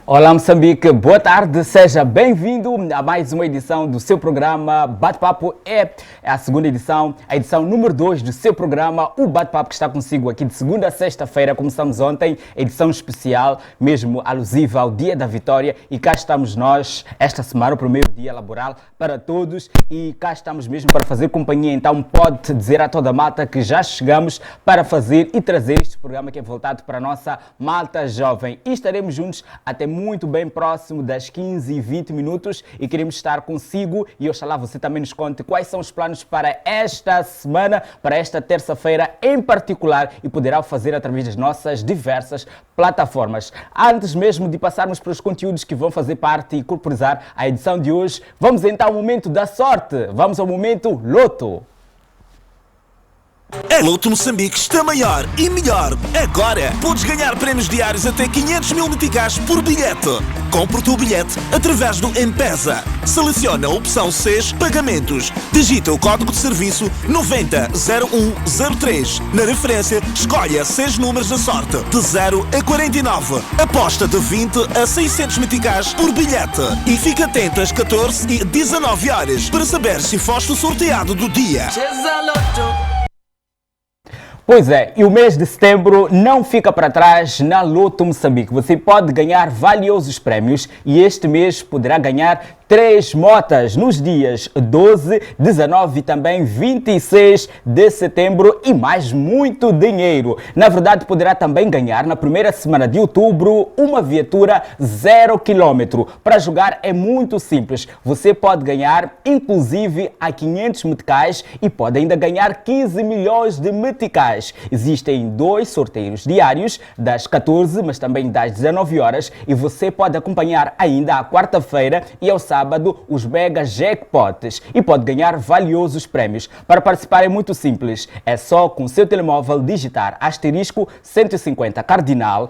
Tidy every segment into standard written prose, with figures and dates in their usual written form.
Olá Moçambique, boa tarde, seja bem-vindo a mais uma edição do seu programa Bate-Papo. É a segunda edição, a edição número 2 do seu programa, o Bate-Papo, que está consigo aqui de segunda a sexta-feira. Começamos ontem, edição especial, mesmo alusiva ao Dia da Vitória, e cá estamos nós, esta semana, o primeiro dia laboral para todos, e cá estamos mesmo para fazer companhia. Então pode dizer a toda a malta que já chegamos para fazer e trazer este programa que é voltado para a nossa malta jovem, e estaremos juntos até muito bem próximo das 15 e 20 minutos e queremos estar consigo e oxalá você também nos conte quais são os planos para esta semana, para esta terça-feira em particular, e poderá fazer através das nossas diversas plataformas. Antes mesmo de passarmos para os conteúdos que vão fazer parte e corporizar a edição de hoje, vamos então ao momento da sorte, vamos ao momento Loto. A Loto Moçambique está maior e melhor. Agora podes ganhar prémios diários até 500 mil meticais por bilhete. Compre o teu bilhete através do M-Pesa. Seleciona a opção 6 Pagamentos. Digita o código de serviço 900103. Na referência, escolha 6 números da sorte, de 0 a 49. Aposta de 20 a 600 meticais por bilhete. E fica atento às 14 e 19 horas para saber se foste o sorteado do dia. Pois é, e o mês de setembro não fica para trás na Loto Moçambique. Você pode ganhar valiosos prémios e este mês poderá ganhar 3 motas nos dias 12, 19 e também 26 de setembro e mais muito dinheiro. Na verdade, poderá também ganhar na primeira semana de outubro uma viatura 0 km. Para jogar é muito simples. Você pode ganhar inclusive a 500 meticais e pode ainda ganhar 15 milhões de meticais. Existem 2 sorteios diários, das 14, mas também das 19 horas, e você pode acompanhar ainda à quarta-feira e ao sábado os mega jackpots e pode ganhar valiosos prémios. Para participar é muito simples, é só com o seu telemóvel digitar asterisco 150 cardinal,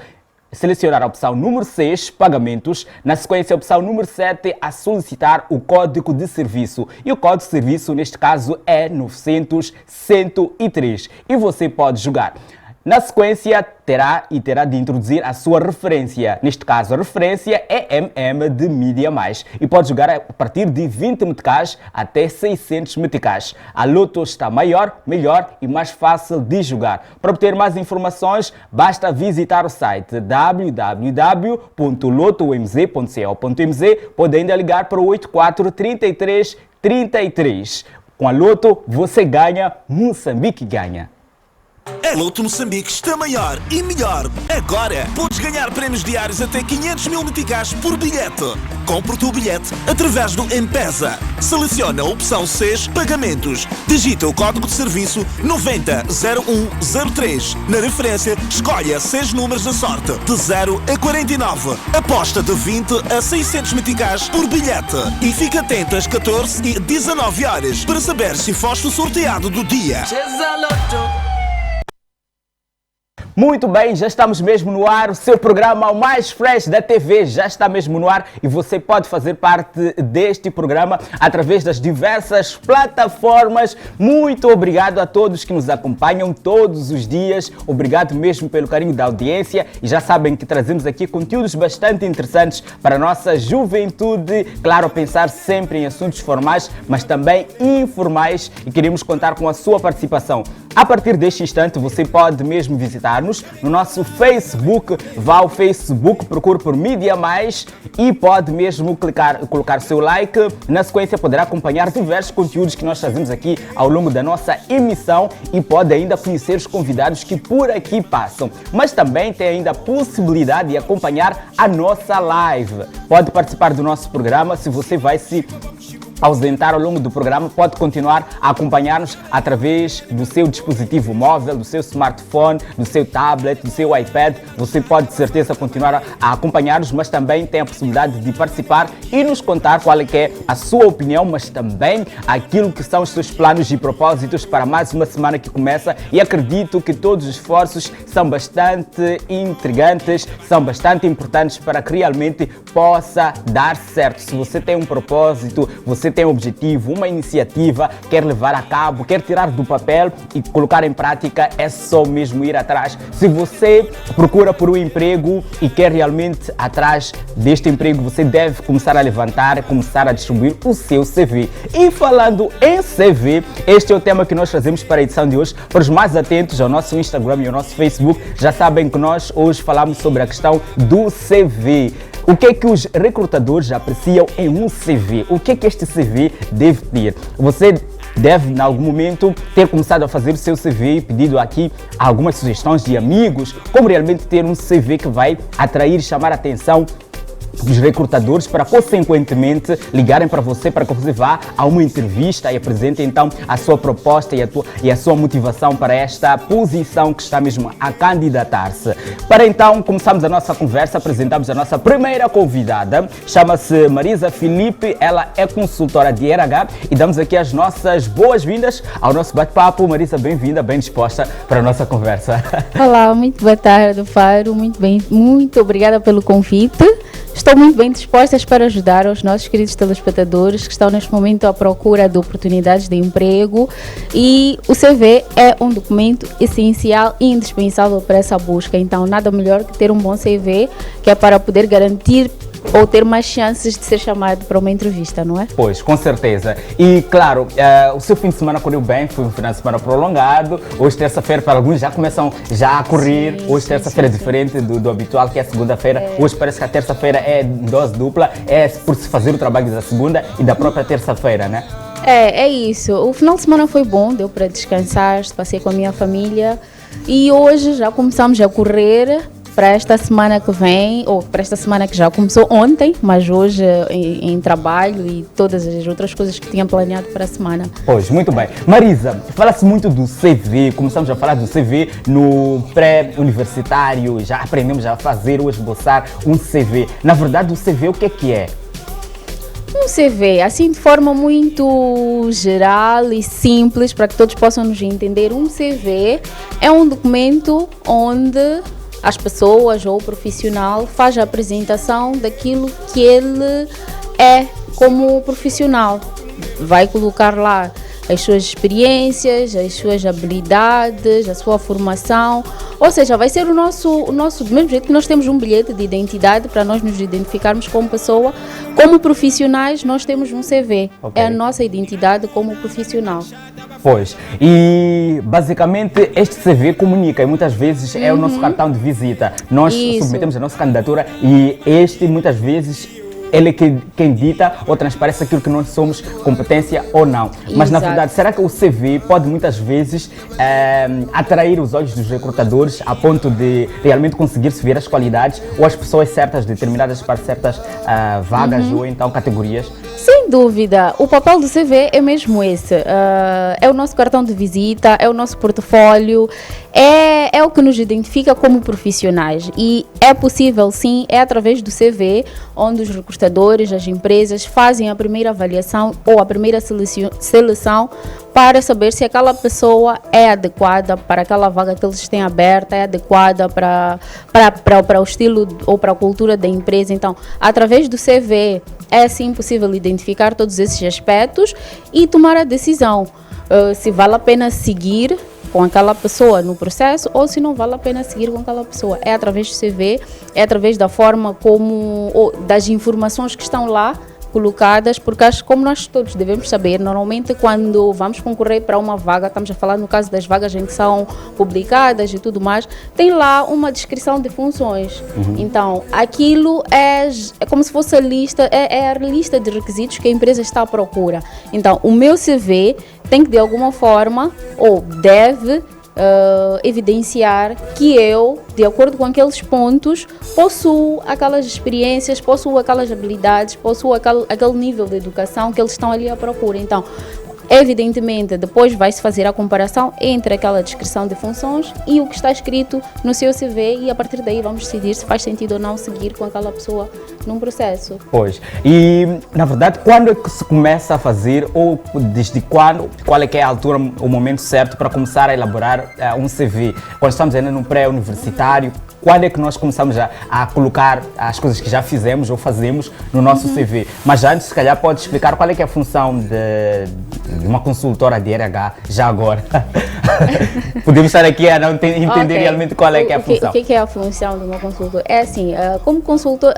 selecionar a opção número 6, Pagamentos, na sequência a opção número 7, a solicitar o código de serviço. E o código de serviço neste caso é 900-103 e você pode jogar. Na sequência, terá de introduzir a sua referência. Neste caso, a referência é MM de Mídia Mais. E pode jogar a partir de 20 meticais até 600 meticais. A Loto está maior, melhor e mais fácil de jogar. Para obter mais informações, basta visitar o site www.lotomz.co.mz. Pode ainda ligar para o 84 33 33. Com a Loto, você ganha, Moçambique ganha. A Loto Moçambique está maior e melhor. Agora podes ganhar prémios diários até 500 mil meticais por bilhete. Compre o teu bilhete através do M-Pesa. Seleciona a opção 6 Pagamentos. Digita o código de serviço 900103. Na referência, escolha 6 números da sorte, de 0 a 49. Aposta de 20 a 600 meticais por bilhete. E fica atento às 14 e 19 horas para saber se foste o sorteado do dia. Muito bem, já estamos mesmo no ar, o seu programa o mais fresh da TV já está mesmo no ar e você pode fazer parte deste programa através das diversas plataformas. Muito obrigado a todos que nos acompanham todos os dias, obrigado mesmo pelo carinho da audiência e já sabem que trazemos aqui conteúdos bastante interessantes para a nossa juventude, claro, pensar sempre em assuntos formais, mas também informais e queremos contar com a sua participação. A partir deste instante você pode mesmo visitar-nos no nosso Facebook, vá ao Facebook, procure por Mídia Mais e pode mesmo colocar o seu like. Na sequência poderá acompanhar diversos conteúdos que nós trazemos aqui ao longo da nossa emissão e pode ainda conhecer os convidados que por aqui passam. Mas também tem ainda a possibilidade de acompanhar a nossa live. Pode participar do nosso programa, se você vai se ausentar ao longo do programa, pode continuar a acompanhar-nos através do seu dispositivo móvel, do seu smartphone, do seu tablet, do seu iPad. Você pode de certeza continuar a acompanhar-nos, mas também tem a possibilidade de participar e nos contar qual é que é a sua opinião, mas também aquilo que são os seus planos e propósitos para mais uma semana que começa, e acredito que todos os esforços são bastante intrigantes, são bastante importantes para que realmente possa dar certo. Se você tem um propósito, você você tem um objetivo, uma iniciativa, quer levar a cabo, quer tirar do papel e colocar em prática, é só mesmo ir atrás. Se você procura por um emprego e quer realmente atrás deste emprego, você deve começar a levantar, começar a distribuir o seu CV. E falando em CV, este é o tema que nós trazemos para a edição de hoje. Para os mais atentos ao nosso Instagram e ao nosso Facebook, já sabem que nós hoje falamos sobre a questão do CV. O que é que os recrutadores apreciam em um CV? O que é que este CV deve ter? Você deve, em algum momento, ter começado a fazer o seu CV e pedido aqui algumas sugestões de amigos, como realmente ter um CV que vai atrair e chamar a atenção dos recrutadores para, consequentemente, ligarem para você para que você vá a uma entrevista e apresente então a sua proposta e a sua motivação para esta posição que está mesmo a candidatar-se. Para então começarmos a nossa conversa, apresentamos a nossa primeira convidada, chama-se Marisa Filipe, ela é consultora de RH e damos aqui as nossas boas-vindas ao nosso bate-papo. Marisa, bem-vinda, bem disposta para a nossa conversa. Olá, muito boa tarde, Faro, muito obrigada pelo convite. Estou muito bem disposta para ajudar os nossos queridos telespectadores que estão neste momento à procura de oportunidades de emprego, e o CV é um documento essencial e indispensável para essa busca. Então, nada melhor que ter um bom CV, que é para poder garantir ou ter mais chances de ser chamado para uma entrevista, não é? Pois, com certeza. E, claro, o seu fim de semana correu bem, foi um final de semana prolongado. Hoje, terça-feira, para alguns já começam já a correr. Sim, hoje, terça-feira, é diferente do habitual, que é a segunda-feira. Hoje parece que a terça-feira é dose dupla, é por se fazer o trabalho da segunda e da própria terça-feira, né? É isso. O final de semana foi bom, deu para descansar, passei com a minha família e hoje já começamos a correr para esta semana que vem, ou para esta semana que já começou ontem, mas hoje em trabalho e todas as outras coisas que tinha planeado para a semana. Pois, muito bem. Marisa, fala-se muito do CV, começamos a falar do CV no pré-universitário, já aprendemos a fazer ou esboçar um CV. Na verdade, o CV o que é que é? Um CV, assim de forma muito geral e simples, para que todos possam nos entender, um CV é um documento onde as pessoas ou o profissional faz a apresentação daquilo que ele é como profissional. Vai colocar lá as suas experiências, as suas habilidades, a sua formação, ou seja, vai ser o nosso do mesmo jeito que nós temos um bilhete de identidade para nós nos identificarmos como pessoa, como profissionais nós temos um CV, okay. É a nossa identidade como profissional. Pois, e basicamente este CV comunica e muitas vezes é o nosso cartão de visita. Nós submetemos a nossa candidatura e este muitas vezes ele é quem dita ou transparece aquilo que nós somos, competência ou não. Mas na verdade, será que o CV pode muitas vezes atrair os olhos dos recrutadores a ponto de realmente conseguir-se ver as qualidades ou as pessoas certas, determinadas para certas vagas ou então categorias? Sem dúvida, o papel do CV é mesmo esse, é o nosso cartão de visita, é o nosso portfólio, é o que nos identifica como profissionais e é possível sim, é através do CV onde os recrutadores, as empresas fazem a primeira avaliação ou a primeira seleção para saber se aquela pessoa é adequada para aquela vaga que eles têm aberta, é adequada para o estilo ou para a cultura da empresa. Então, através do CV é sim possível identificar todos esses aspectos e tomar a decisão se vale a pena seguir com aquela pessoa no processo ou se não vale a pena seguir com aquela pessoa. É através do CV, é através da forma ou das informações que estão lá colocadas, porque acho que como nós todos devemos saber, normalmente quando vamos concorrer para uma vaga, estamos a falar no caso das vagas em que são publicadas e tudo mais, tem lá uma descrição de funções. Então, aquilo é como se fosse a lista, é a lista de requisitos que a empresa está à procura. Então, o meu CV tem que de alguma forma, ou deve evidenciar que eu, de acordo com aqueles pontos, possuo aquelas experiências, possuo aquelas habilidades, possuo aquele nível de educação que eles estão ali à procura. Então, evidentemente, depois vai-se fazer a comparação entre aquela descrição de funções e o que está escrito no seu CV e a partir daí vamos decidir se faz sentido ou não seguir com aquela pessoa num processo. Pois, e na verdade, quando é que se começa a fazer ou desde qual é que é a altura, o momento certo para começar a elaborar um CV? Quando estamos ainda no pré-universitário, quando é que nós começamos a colocar as coisas que já fizemos ou fazemos no nosso CV. Mas antes, se calhar, pode explicar qual é que é a função de uma consultora de RH, já agora. Podemos estar aqui a não entender realmente qual é que é a função. O que é a função de uma consultora? É assim, como consultor,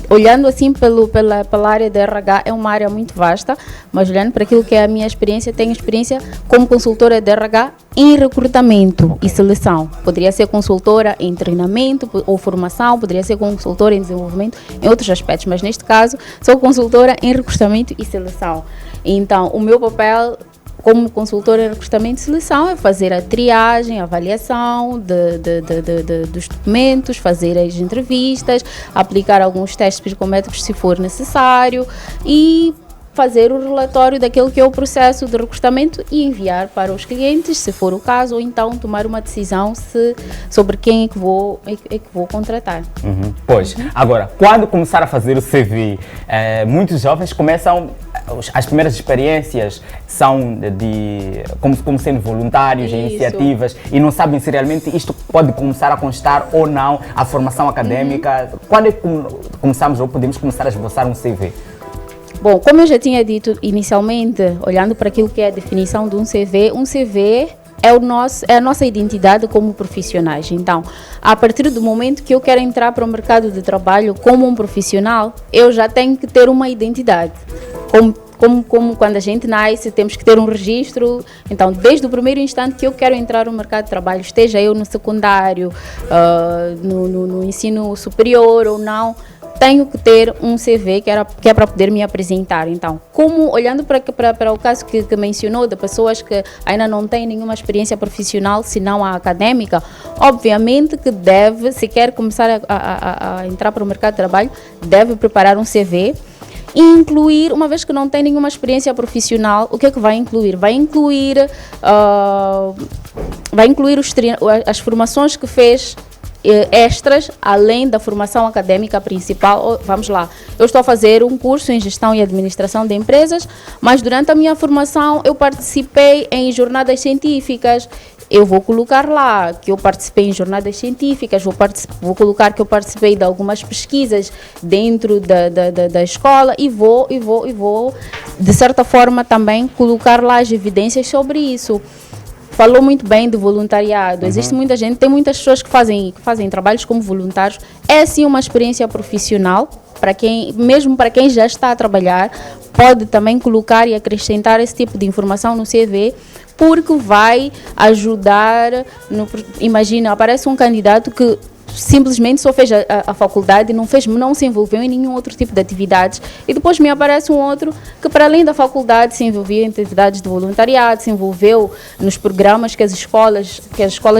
olhando assim pela área de RH, é uma área muito vasta, mas olhando para aquilo que é a minha experiência, tenho experiência como consultora de RH em recrutamento e seleção. Poderia ser consultora em treinamento ou formação, poderia ser consultora em desenvolvimento, em outros aspectos, mas neste caso sou consultora em recrutamento e seleção. Então, o meu papel como consultora em recrutamento e seleção é fazer a triagem, a avaliação dos documentos, fazer as entrevistas, aplicar alguns testes psicométricos se for necessário e fazer o relatório daquilo que é o processo de recrutamento e enviar para os clientes, se for o caso, ou então tomar uma decisão sobre quem é que vou contratar. Pois, agora, quando começar a fazer o CV, muitos jovens começam, as primeiras experiências são como sendo voluntários, em iniciativas, e não sabem se realmente isto pode começar a constar ou não a formação académica. Quando é que começamos ou podemos começar a esboçar um CV? Bom, como eu já tinha dito inicialmente, olhando para aquilo que é a definição de um CV é a nossa identidade como profissionais. Então, a partir do momento que eu quero entrar para o mercado de trabalho como um profissional, eu já tenho que ter uma identidade. Como quando a gente nasce, temos que ter um registro. Então, desde o primeiro instante que eu quero entrar no mercado de trabalho, esteja eu no secundário, no ensino superior ou não, tenho que ter um CV que é para poder me apresentar. Então, olhando para o caso que mencionou, de pessoas que ainda não têm nenhuma experiência profissional, senão a académica, obviamente que se quer começar a entrar para o mercado de trabalho, deve preparar um CV e incluir, uma vez que não tem nenhuma experiência profissional, o que é que vai incluir? Vai incluir as formações que fez extras, além da formação académica principal. Vamos lá, eu estou a fazer um curso em gestão e administração de empresas, mas durante a minha formação eu participei em jornadas científicas. Eu vou colocar lá que eu participei em jornadas científicas, vou colocar que eu participei de algumas pesquisas dentro da escola e vou, de certa forma, também colocar lá as evidências sobre isso. Falou muito bem do voluntariado. Existe muita gente, tem muitas pessoas que fazem trabalhos como voluntários. É sim uma experiência profissional, mesmo para quem já está a trabalhar, pode também colocar e acrescentar esse tipo de informação no CV, porque vai ajudar. Imagina, aparece um candidato que simplesmente só fez a faculdade, não se envolveu em nenhum outro tipo de atividades, e depois me aparece um outro que, para além da faculdade, se envolveu em atividades de voluntariado, se envolveu nos programas que as escolas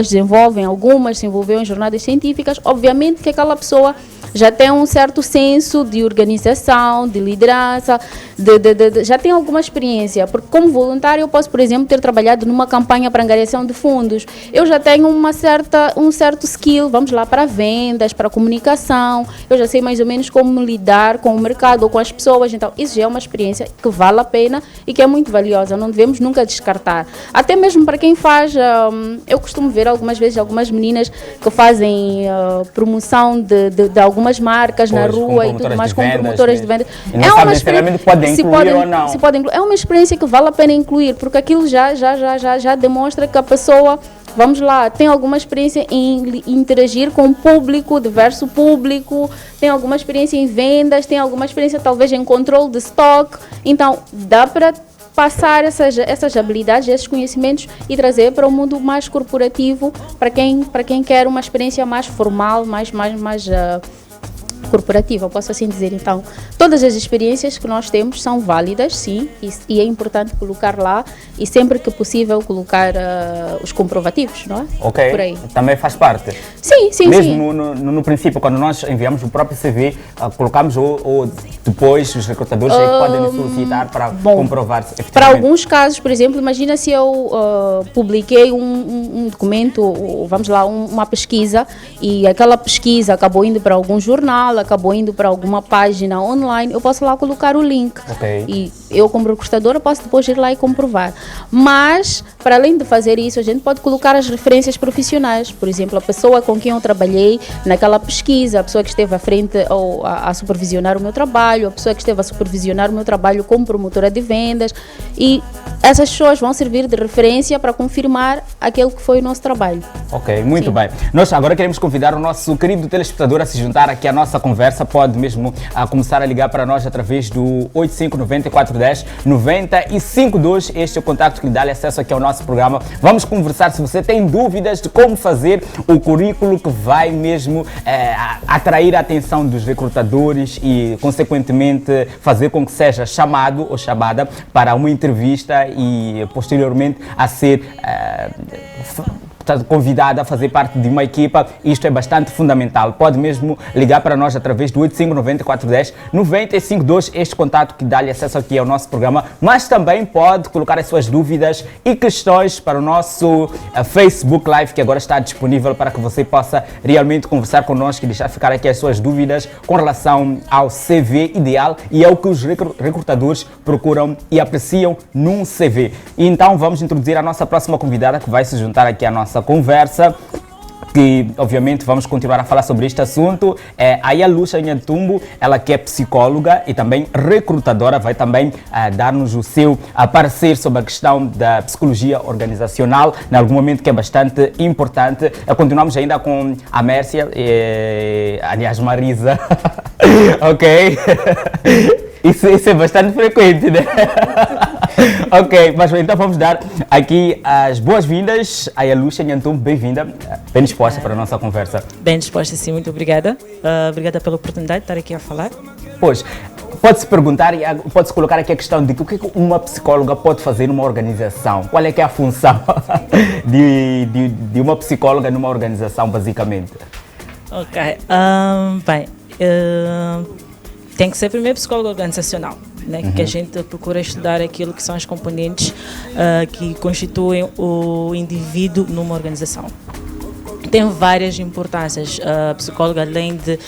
desenvolvem, algumas se envolveu em jornadas científicas. Obviamente que aquela pessoa já tem um certo senso de organização, de liderança, já tem alguma experiência, porque como voluntário eu posso, por exemplo, ter trabalhado numa campanha para angariação de fundos. Eu já tenho um certo skill, vamos lá, para vendas, para comunicação, eu já sei mais ou menos como lidar com o mercado ou com as pessoas. Então isso já é uma experiência que vale a pena e que é muito valiosa, não devemos nunca descartar. Até mesmo para quem faz, eu costumo ver algumas vezes algumas meninas que fazem promoção de algumas marcas na rua e tudo mais, como promotoras de vendas. É uma experiência que podem incluir ou não. É uma experiência que vale a pena incluir, porque aquilo já demonstra que a pessoa, vamos lá, tem alguma experiência em interagir com o público, diverso público, tem alguma experiência em vendas, tem alguma experiência talvez em controle de estoque. Então, dá para passar essas habilidades, esses conhecimentos e trazer para o mundo mais corporativo, para quem quer uma experiência mais formal, mais corporativa, posso assim dizer. Então, todas as experiências que nós temos são válidas, sim, e é importante colocar lá, e sempre que possível colocar os comprovativos, não é? Ok, por aí. Também faz parte. Sim. Mesmo no princípio, quando nós enviamos o próprio CV, colocamos ou depois os recrutadores aí que podem nos solicitar para comprovar efetivamente. Para alguns casos, por exemplo, imagina se eu publiquei um documento, vamos lá, uma pesquisa, e aquela pesquisa acabou indo para algum jornal, acabou indo para alguma página online, eu posso lá colocar o link. Okay. E eu como recrutadora posso depois ir lá e comprovar. Mas, para além de fazer isso, a gente pode colocar as referências profissionais. Por exemplo, a pessoa com quem eu trabalhei naquela pesquisa, a pessoa que esteve à frente ou a supervisionar o meu trabalho, a pessoa que esteve a supervisionar o meu trabalho como promotora de vendas. E essas pessoas vão servir de referência para confirmar aquele que foi o nosso trabalho. Ok, muito Sim. bem. Nós agora queremos convidar o nosso querido telespectador a se juntar aqui à nossa conversa. Pode mesmo começar a ligar para nós através do 859410-9052. Este é o contacto que lhe dá acesso aqui ao nosso programa. Vamos conversar se você tem dúvidas de como fazer o currículo que vai mesmo atrair a atenção dos recrutadores e, consequentemente, fazer com que seja chamado ou chamada para uma entrevista e, posteriormente, a ser convidada a fazer parte de uma equipa. Isto é bastante fundamental. Pode mesmo ligar para nós através do 859410-9052, este contato que dá-lhe acesso aqui ao nosso programa, mas também pode colocar as suas dúvidas e questões para o nosso Facebook Live, que agora está disponível para que você possa realmente conversar connosco e deixar ficar aqui as suas dúvidas com relação ao CV ideal, e é o que os recrutadores procuram e apreciam num CV. E então vamos introduzir a nossa próxima convidada, que vai se juntar aqui à nossa conversa, que obviamente vamos continuar a falar sobre este assunto. É a Yalusha Nhantumbo, ela que é psicóloga e também recrutadora, vai também dar-nos o seu parecer sobre a questão da psicologia organizacional, em algum momento que é bastante importante. Continuamos ainda com a Mércia, aliás Marisa, ok? Isso é bastante frequente, né? Ok, mas então vamos dar aqui as boas-vindas a Yalusha Nhantumbo. Bem-vinda, bem disposta para a nossa conversa. Bem disposta, sim, muito obrigada. Obrigada pela oportunidade de estar aqui a falar. Pois, pode-se perguntar, pode-se colocar aqui a questão de o que uma psicóloga pode fazer numa organização? Qual é que é a função de uma psicóloga numa organização, basicamente? Ok, tem que ser primeiro psicólogo organizacional, né? Que a gente procura estudar aquilo que são as componentes que constituem o indivíduo numa organização. Tem várias importâncias. A psicóloga, além de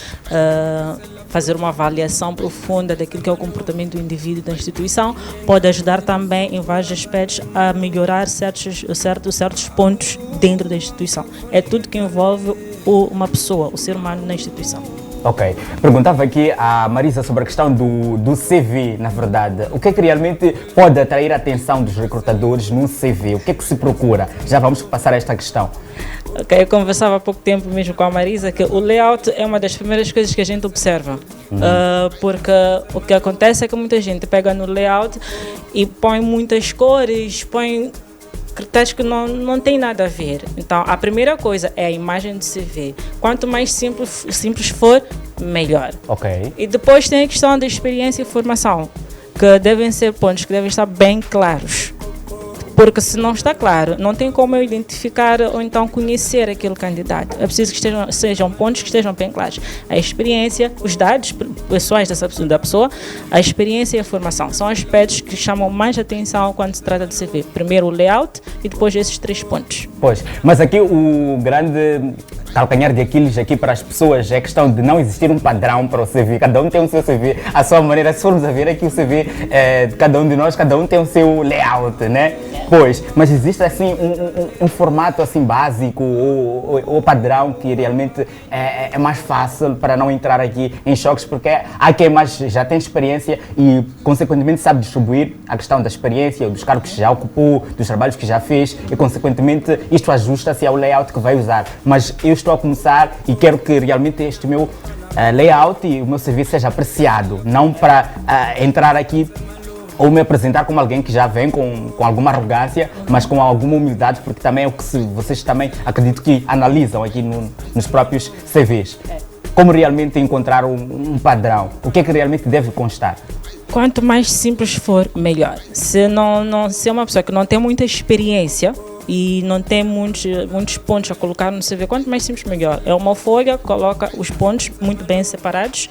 fazer uma avaliação profunda daquilo que é o comportamento do indivíduo da instituição, pode ajudar também em vários aspectos a melhorar certos pontos dentro da instituição. É tudo que envolve uma pessoa, o ser humano na instituição. Ok. Perguntava aqui a Marisa sobre a questão do CV, na verdade. O que é que realmente pode atrair a atenção dos recrutadores num CV? O que é que se procura? Já vamos passar a esta questão. Ok, eu conversava há pouco tempo mesmo com a Marisa que o layout é uma das primeiras coisas que a gente observa. Porque o que acontece é que muita gente pega no layout e põe muitas cores, põe critérios que não tem nada a ver. Então, a primeira coisa é a imagem do CV. Quanto mais simples for, melhor. Ok. E depois tem a questão da experiência e formação, que devem ser pontos que devem estar bem claros. Porque se não está claro, não tem como eu identificar ou então conhecer aquele candidato. É preciso que sejam pontos que estejam bem claros. A experiência, os dados pessoais da pessoa, a experiência e a formação. São aspectos que chamam mais atenção quando se trata de CV. Primeiro o layout e depois esses 3 pontos. Pois, mas aqui o grande calcanhar de Aquiles aqui para as pessoas é a questão de não existir um padrão para o CV. Cada um tem o seu CV, a sua maneira. Se formos a ver aqui o CV de cada um de nós, cada um tem o seu layout, né? Pois, mas existe assim um formato assim básico ou padrão que realmente é mais fácil para não entrar aqui em choques, porque há quem mais já tem experiência e consequentemente sabe distribuir a questão da experiência, dos cargos que já ocupou, dos trabalhos que já fez e consequentemente isto ajusta-se ao layout que vai usar. Mas eu estou a começar e quero que realmente este meu layout e o meu serviço seja apreciado, não para entrar aqui ou me apresentar como alguém que já vem com alguma arrogância, mas com alguma humildade, porque também é o que vocês também acredito que analisam aqui nos próprios CVs. Como realmente encontrar um padrão? O que é que realmente deve constar? Quanto mais simples for, melhor. Se é uma pessoa que não tem muita experiência e não tem muitos pontos a colocar no CV, quanto mais simples, melhor. É uma folha, coloca os pontos muito bem separados,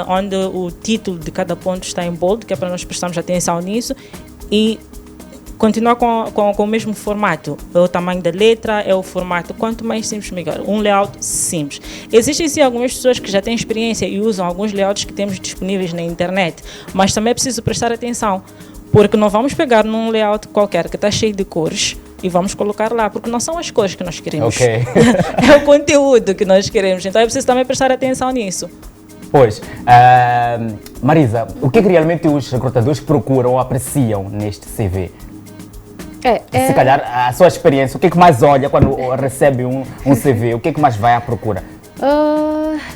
onde o título de cada ponto está em bold, que é para nós prestarmos atenção nisso, e continuar com o mesmo formato. É o tamanho da letra, é o formato. Quanto mais simples, melhor. Um layout simples. Existem sim algumas pessoas que já têm experiência e usam alguns layouts que temos disponíveis na internet, mas também é preciso prestar atenção, porque não vamos pegar num layout qualquer que está cheio de cores e vamos colocar lá, porque não são as cores que nós queremos. Ok. É o conteúdo que nós queremos. Então é preciso também prestar atenção nisso. Pois, Marisa, o que realmente os recrutadores procuram ou apreciam neste CV? Se calhar, a sua experiência, o que mais olha quando recebe um CV? O que mais vai à procura?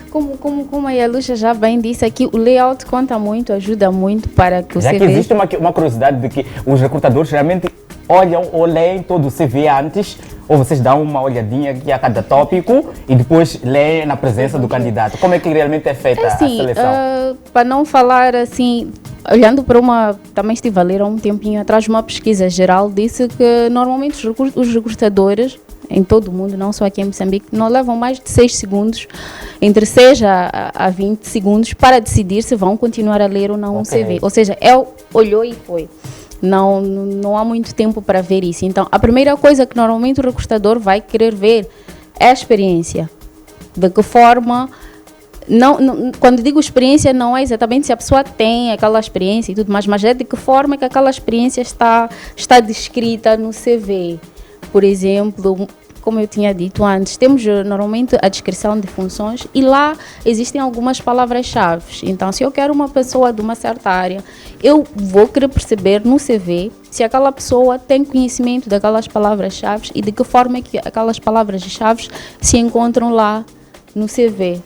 Como a Lucha já bem disse aqui, o layout conta muito, ajuda muito para que o CV... Já que existe uma curiosidade de que os recrutadores realmente olham ou leem todo o CV antes, ou vocês dão uma olhadinha aqui a cada tópico e depois leem na presença do candidato. Como é que realmente é feita a seleção? Para não falar assim, olhando para também estive a ler há um tempinho atrás, uma pesquisa geral disse que normalmente os recrutadores em todo o mundo, não só aqui em Moçambique, não levam mais de 6 segundos, entre 6 a 20 segundos, para decidir se vão continuar a ler ou não um CV. Ou seja, olhou e foi. Não há muito tempo para ver isso. Então, a primeira coisa que normalmente o recrutador vai querer ver é a experiência. De que forma... quando digo experiência, não é exatamente se a pessoa tem aquela experiência e tudo mais, mas é de que forma que aquela experiência está descrita no CV. Por exemplo, como eu tinha dito antes, temos normalmente a descrição de funções e lá existem algumas palavras-chave. Então, se eu quero uma pessoa de uma certa área, eu vou querer perceber no CV se aquela pessoa tem conhecimento daquelas palavras-chave e de que forma é que aquelas palavras-chave se encontram lá no CV.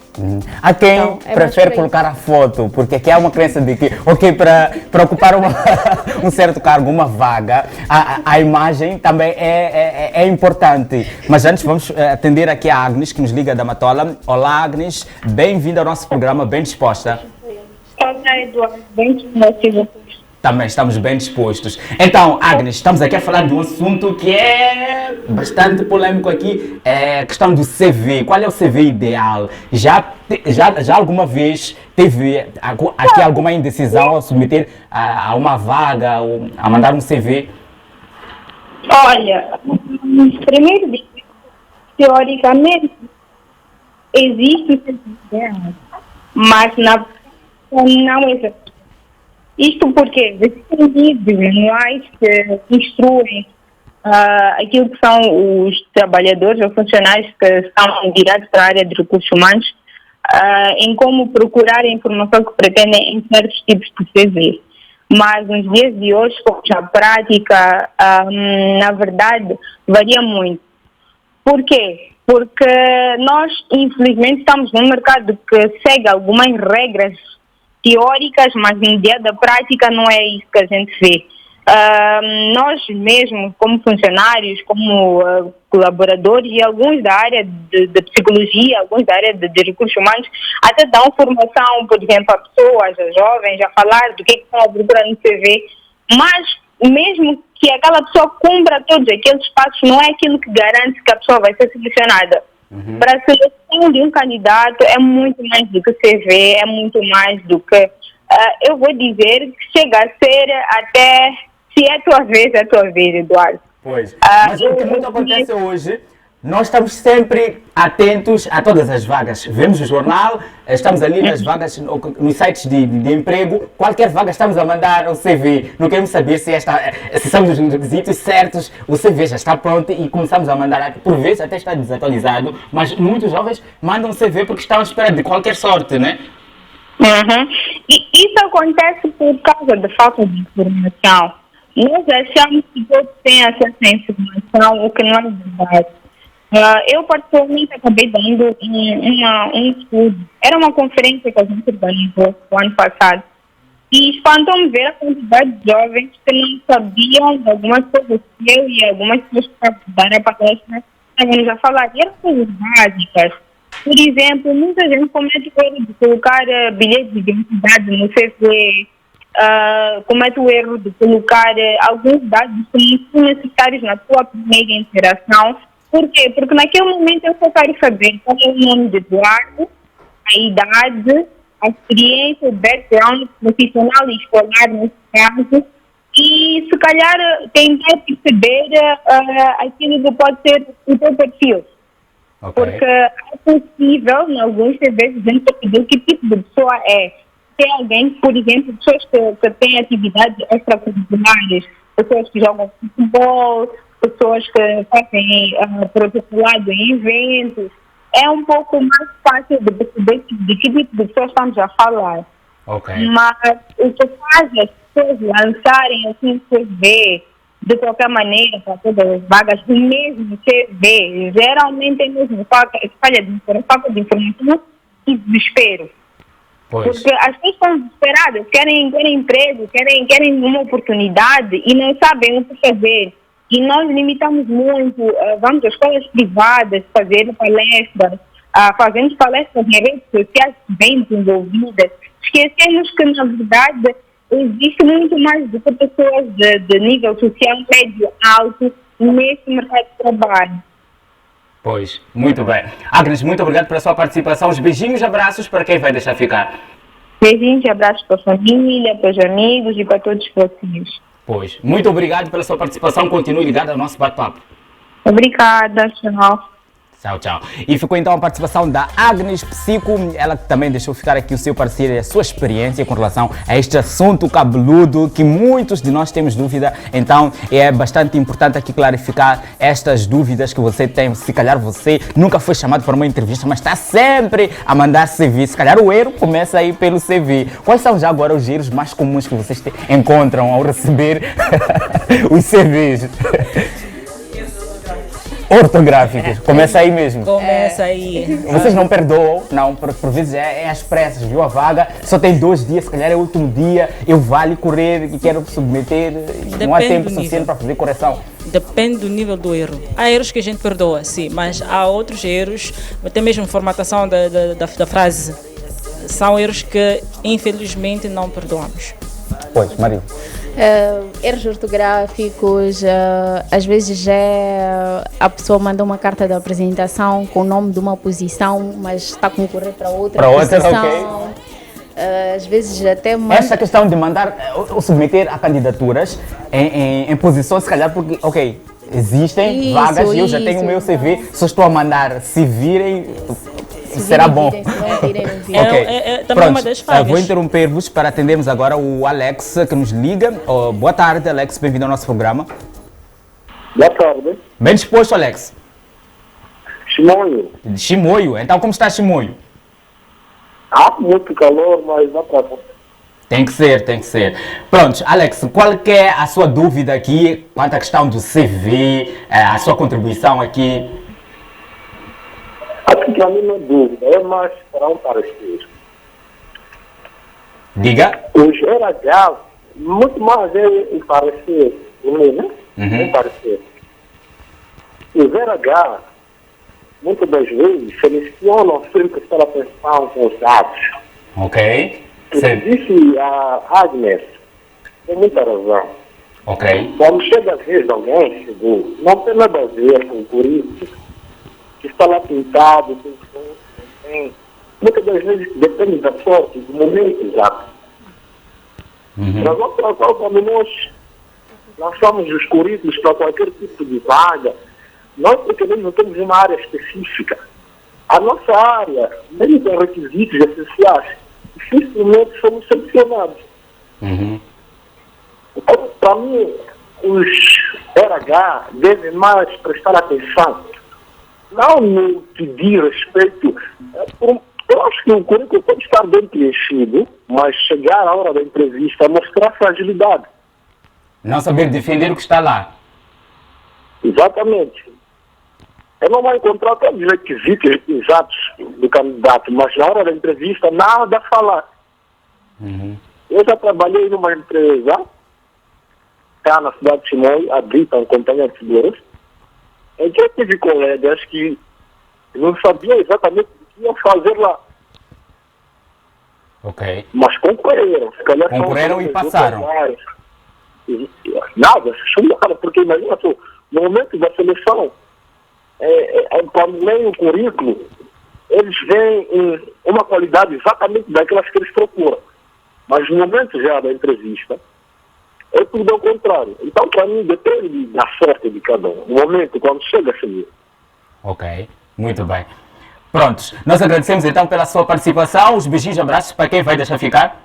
Há quem prefere colocar a foto, porque aqui há uma crença de que, para ocupar um certo cargo, uma vaga, a imagem também é importante. Mas antes vamos atender aqui a Agnes, que nos liga da Matola. Olá, Agnes, bem-vinda ao nosso programa, bem disposta. Olá, Eduardo, bem disposta. Também estamos bem dispostos. Então, Agnes, estamos aqui a falar de um assunto que é bastante polêmico aqui, é a questão do CV. Qual é o CV ideal? Já alguma vez teve aqui alguma indecisão ao submeter a uma vaga ou a mandar um CV? Olha, primeiro, teoricamente, existe o CV ideal, mas não existe. Isto porque existem vídeos manuais que instruem aquilo que são os trabalhadores ou funcionários que estão virados para a área de recursos humanos em como procurar a informação que pretendem em certos tipos de CV. Mas nos dias de hoje, a prática, na verdade, varia muito. Por quê? Porque nós, infelizmente, estamos num mercado que segue algumas regras teóricas, mas no dia da prática não é isso que a gente vê. Nós mesmos, como funcionários, como colaboradores e alguns da área de psicologia, alguns da área de recursos humanos, até dão formação, por exemplo, a pessoas, a jovens, a falar do que estão a procurar no CV, mas mesmo que aquela pessoa cumpra todos aqueles passos, não é aquilo que garante que a pessoa vai ser selecionada. Para a seleção de um candidato é muito mais do que CV, é muito mais do que, eu vou dizer, que chega a ser até, se é a tua vez, Eduardo. Pois, mas o que muito acontece hoje, nós estamos sempre atentos a todas as vagas. Vemos o jornal, estamos ali nas vagas, nos sites de emprego, qualquer vaga estamos a mandar o CV. Não queremos saber se são os requisitos certos, o CV já está pronto e começamos a mandar. Por vezes até está desatualizado, mas muitos jovens mandam o CV porque estão à espera de qualquer sorte, né? E isso acontece por causa da falta de informação. Nós achamos que todos têm acesso à informação, o que não é verdade. Eu, particularmente, acabei dando um estudo. Era uma conferência que a gente organizou no ano passado. E espantou-me ver a quantidade de jovens que não sabiam de algumas coisas que eu e algumas pessoas que daram a palestra estávamos a falar. E eram coisas básicas. Por exemplo, muita gente comete o erro de colocar bilhete de identidade no CV, comete o erro de colocar alguns dados que não são necessários na sua primeira interação. Por quê? Porque naquele momento eu só quero saber qual é o nome de Eduardo, a idade, a experiência, o background profissional e escolar nesse caso, e se calhar tentar perceber aquilo que pode ser o teu perfil. Ok. Porque é possível, em alguns vezes, a gente perceber que tipo de pessoa é. Se é alguém, por exemplo, pessoas que têm atividades extracurriculares, pessoas que jogam futebol, pessoas que fazem protocolado em eventos, é um pouco mais fácil de perceber de que tipo de pessoas estamos a falar. Ok. Mas o que faz as pessoas lançarem assim CV de qualquer maneira para todas as vagas do mesmo CV, geralmente é mesmo falta de informação e desespero. Pois. Porque as pessoas estão desesperadas, querem emprego, querem uma oportunidade e não sabem o que fazer. E nós limitamos muito, vamos às escolas privadas fazer palestras, fazemos palestras em redes sociais bem desenvolvidas. Esquecemos que, na verdade, existe muito mais do que pessoas de nível social médio alto nesse mercado de trabalho. Pois, muito bem. Agnes, muito obrigado pela sua participação. Os beijinhos e abraços para quem vai deixar ficar. Beijinhos e abraços para a família, para os amigos e para todos vocês. Pois, muito obrigado pela sua participação. Continue ligado ao nosso bate-papo. Obrigada, tchau. Tchau, tchau. E ficou então a participação da Agnes Psico, ela que também deixou ficar aqui o seu parecer e a sua experiência com relação a este assunto cabeludo que muitos de nós temos dúvida. Então é bastante importante aqui clarificar estas dúvidas que você tem. Se calhar você nunca foi chamado para uma entrevista, mas está sempre a mandar CV. Se calhar o erro começa aí pelo CV. Quais são já agora os erros mais comuns que vocês encontram ao receber os CVs? Ortográficos, começa aí mesmo. Começa aí. Vocês não perdoam? Não, por vezes é às pressas, viu? A vaga só tem 2 dias, se calhar é o último dia, eu vale correr e quero submeter, não há tempo suficiente para fazer correção. Depende do nível do erro. Há erros que a gente perdoa, sim, mas há outros erros, até mesmo formatação da frase, são erros que infelizmente não perdoamos. Pois, Maria. Erros ortográficos, às vezes a pessoa manda uma carta de apresentação com o nome de uma posição, mas está a concorrer para outra posição. Ok. Às vezes até Essa questão de mandar ou submeter a candidaturas em posições, se calhar, porque, ok, existem vagas e eu já tenho o meu CV, só estou a mandar, se virem, será bom. Também uma das falhas. Vou interromper-vos para atendermos agora o Alex, que nos liga. Boa tarde, Alex, bem-vindo ao nosso programa. Boa tarde. Bem disposto, Alex? Chimoio. Chimoio. Então, como está Chimoio? Muito calor, mas dá para... Tem que ser, tem que ser. Pronto, Alex, qual que é a sua dúvida aqui quanto à questão do CV, a sua contribuição aqui? Aqui para mim não é dúvida, é mais para um parecer. Diga. Os RH, muito mais é o parecer, né? Um parecer. Os RH, muitas das vezes, selecionam sem prestar atenção com os dados. Ok. Disse a Agnes, tem muita razão. Ok. Quando chega a vez de alguém, chegou, não tem nada a ver com o currículo, que está lá pintado, tem. Muitas das vezes depende da sorte, do momento exato. Quando nós lançamos os currículos para qualquer tipo de vaga, nós não temos uma área específica. A nossa área, mesmo com requisitos essenciais, dificilmente somos selecionados. Então, para mim, os RH devem mais prestar atenção, não no que diz respeito. Eu acho que o currículo pode estar bem preenchido, mas chegar à hora da entrevista mostrar fragilidade. Não saber defender o que está lá. Exatamente. Eu não vou encontrar todos os requisitos exatos do candidato, mas na hora da entrevista nada a falar. Eu já trabalhei numa empresa, cá na cidade de Chimoio, a Brita, uma companhia de seguros, em que eu tive colegas que não sabiam exatamente o que iam fazer lá. Ok. Mas concorreram. Concorreram e passaram. Nada, chumaram, porque imagina só, no momento da seleção, quando leem o currículo, eles veem uma qualidade exatamente daquelas que eles procuram. Mas no momento já da entrevista, é tudo ao contrário. Então, para mim, depende da sorte de cada um. No momento, quando chega a seguir. Ok, muito bem. Prontos, nós agradecemos então pela sua participação. Os beijinhos e abraços para quem vai deixar ficar.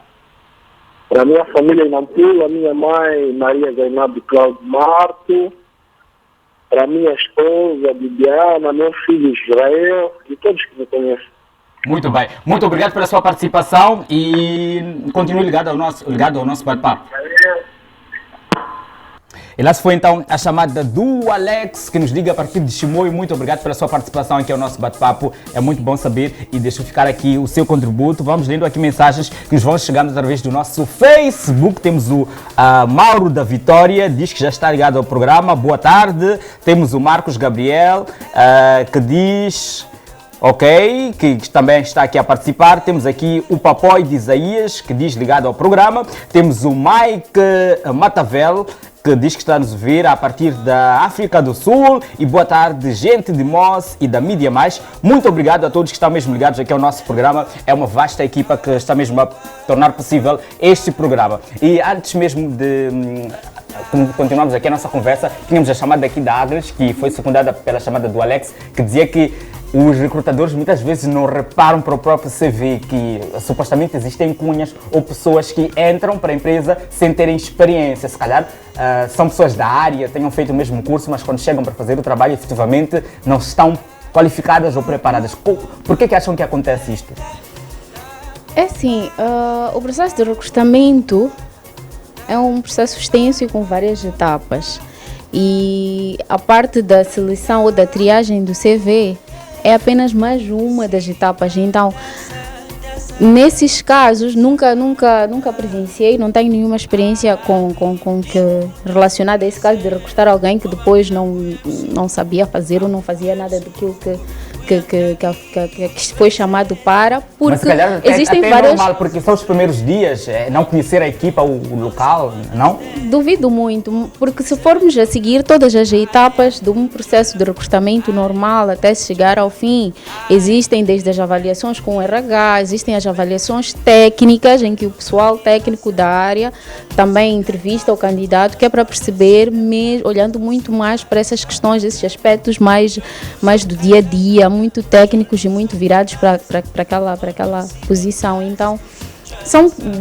Para a minha família em Nampula, a minha mãe, Maria Zainab Cláudio Marto, para a minha esposa, Bibiana, meu filho Israel e todos que me conhecem. Muito bem. Muito obrigado pela sua participação e continue ligado ao nosso bate-papo. E lá se foi então a chamada do Alex, que nos liga a partir de Chimoio. Muito obrigado pela sua participação aqui ao nosso bate-papo. É muito bom saber e deixa eu ficar aqui o seu contributo. Vamos lendo aqui mensagens que nos vão chegando através do nosso Facebook. Temos o Mauro da Vitória, diz que já está ligado ao programa. Boa tarde. Temos o Marcos Gabriel, que diz... Ok, que também está aqui a participar. Temos aqui o Papói de Isaías, que diz ligado ao programa. Temos o Mike Matavel, que diz que está a nos ouvir a partir da África do Sul. E boa tarde, gente de Moz e da Mídia Mais. Muito obrigado a todos que estão mesmo ligados aqui ao nosso programa. É uma vasta equipa que está mesmo a tornar possível este programa. E antes mesmo de continuarmos aqui a nossa conversa, tínhamos a chamada aqui da Agnes, que foi secundada pela chamada do Alex, que dizia que os recrutadores muitas vezes não reparam para o próprio CV que supostamente existem cunhas ou pessoas que entram para a empresa sem terem experiência. Se calhar são pessoas da área, tenham feito o mesmo curso, mas quando chegam para fazer o trabalho, efetivamente não estão qualificadas ou preparadas. Por que acham que acontece isto? É assim, o processo de recrutamento é um processo extenso e com várias etapas. E a parte da seleção ou da triagem do CV é apenas mais uma das etapas. Então, nesses casos, nunca presenciei, não tenho nenhuma experiência relacionada a esse caso de recrutar alguém que depois não sabia fazer ou não fazia nada daquilo que foi chamado para, porque mas se calhar existem até várias... normal, porque são os primeiros dias, não conhecer a equipa, o local, não? Duvido muito, porque se formos a seguir todas as etapas de um processo de recrutamento normal até chegar ao fim, existem desde as avaliações com o RH, existem as avaliações técnicas em que o pessoal técnico da área também entrevista o candidato, que é para perceber, olhando muito mais para essas questões, esses aspectos mais do dia a dia, muito técnicos e muito virados para aquela posição. Então,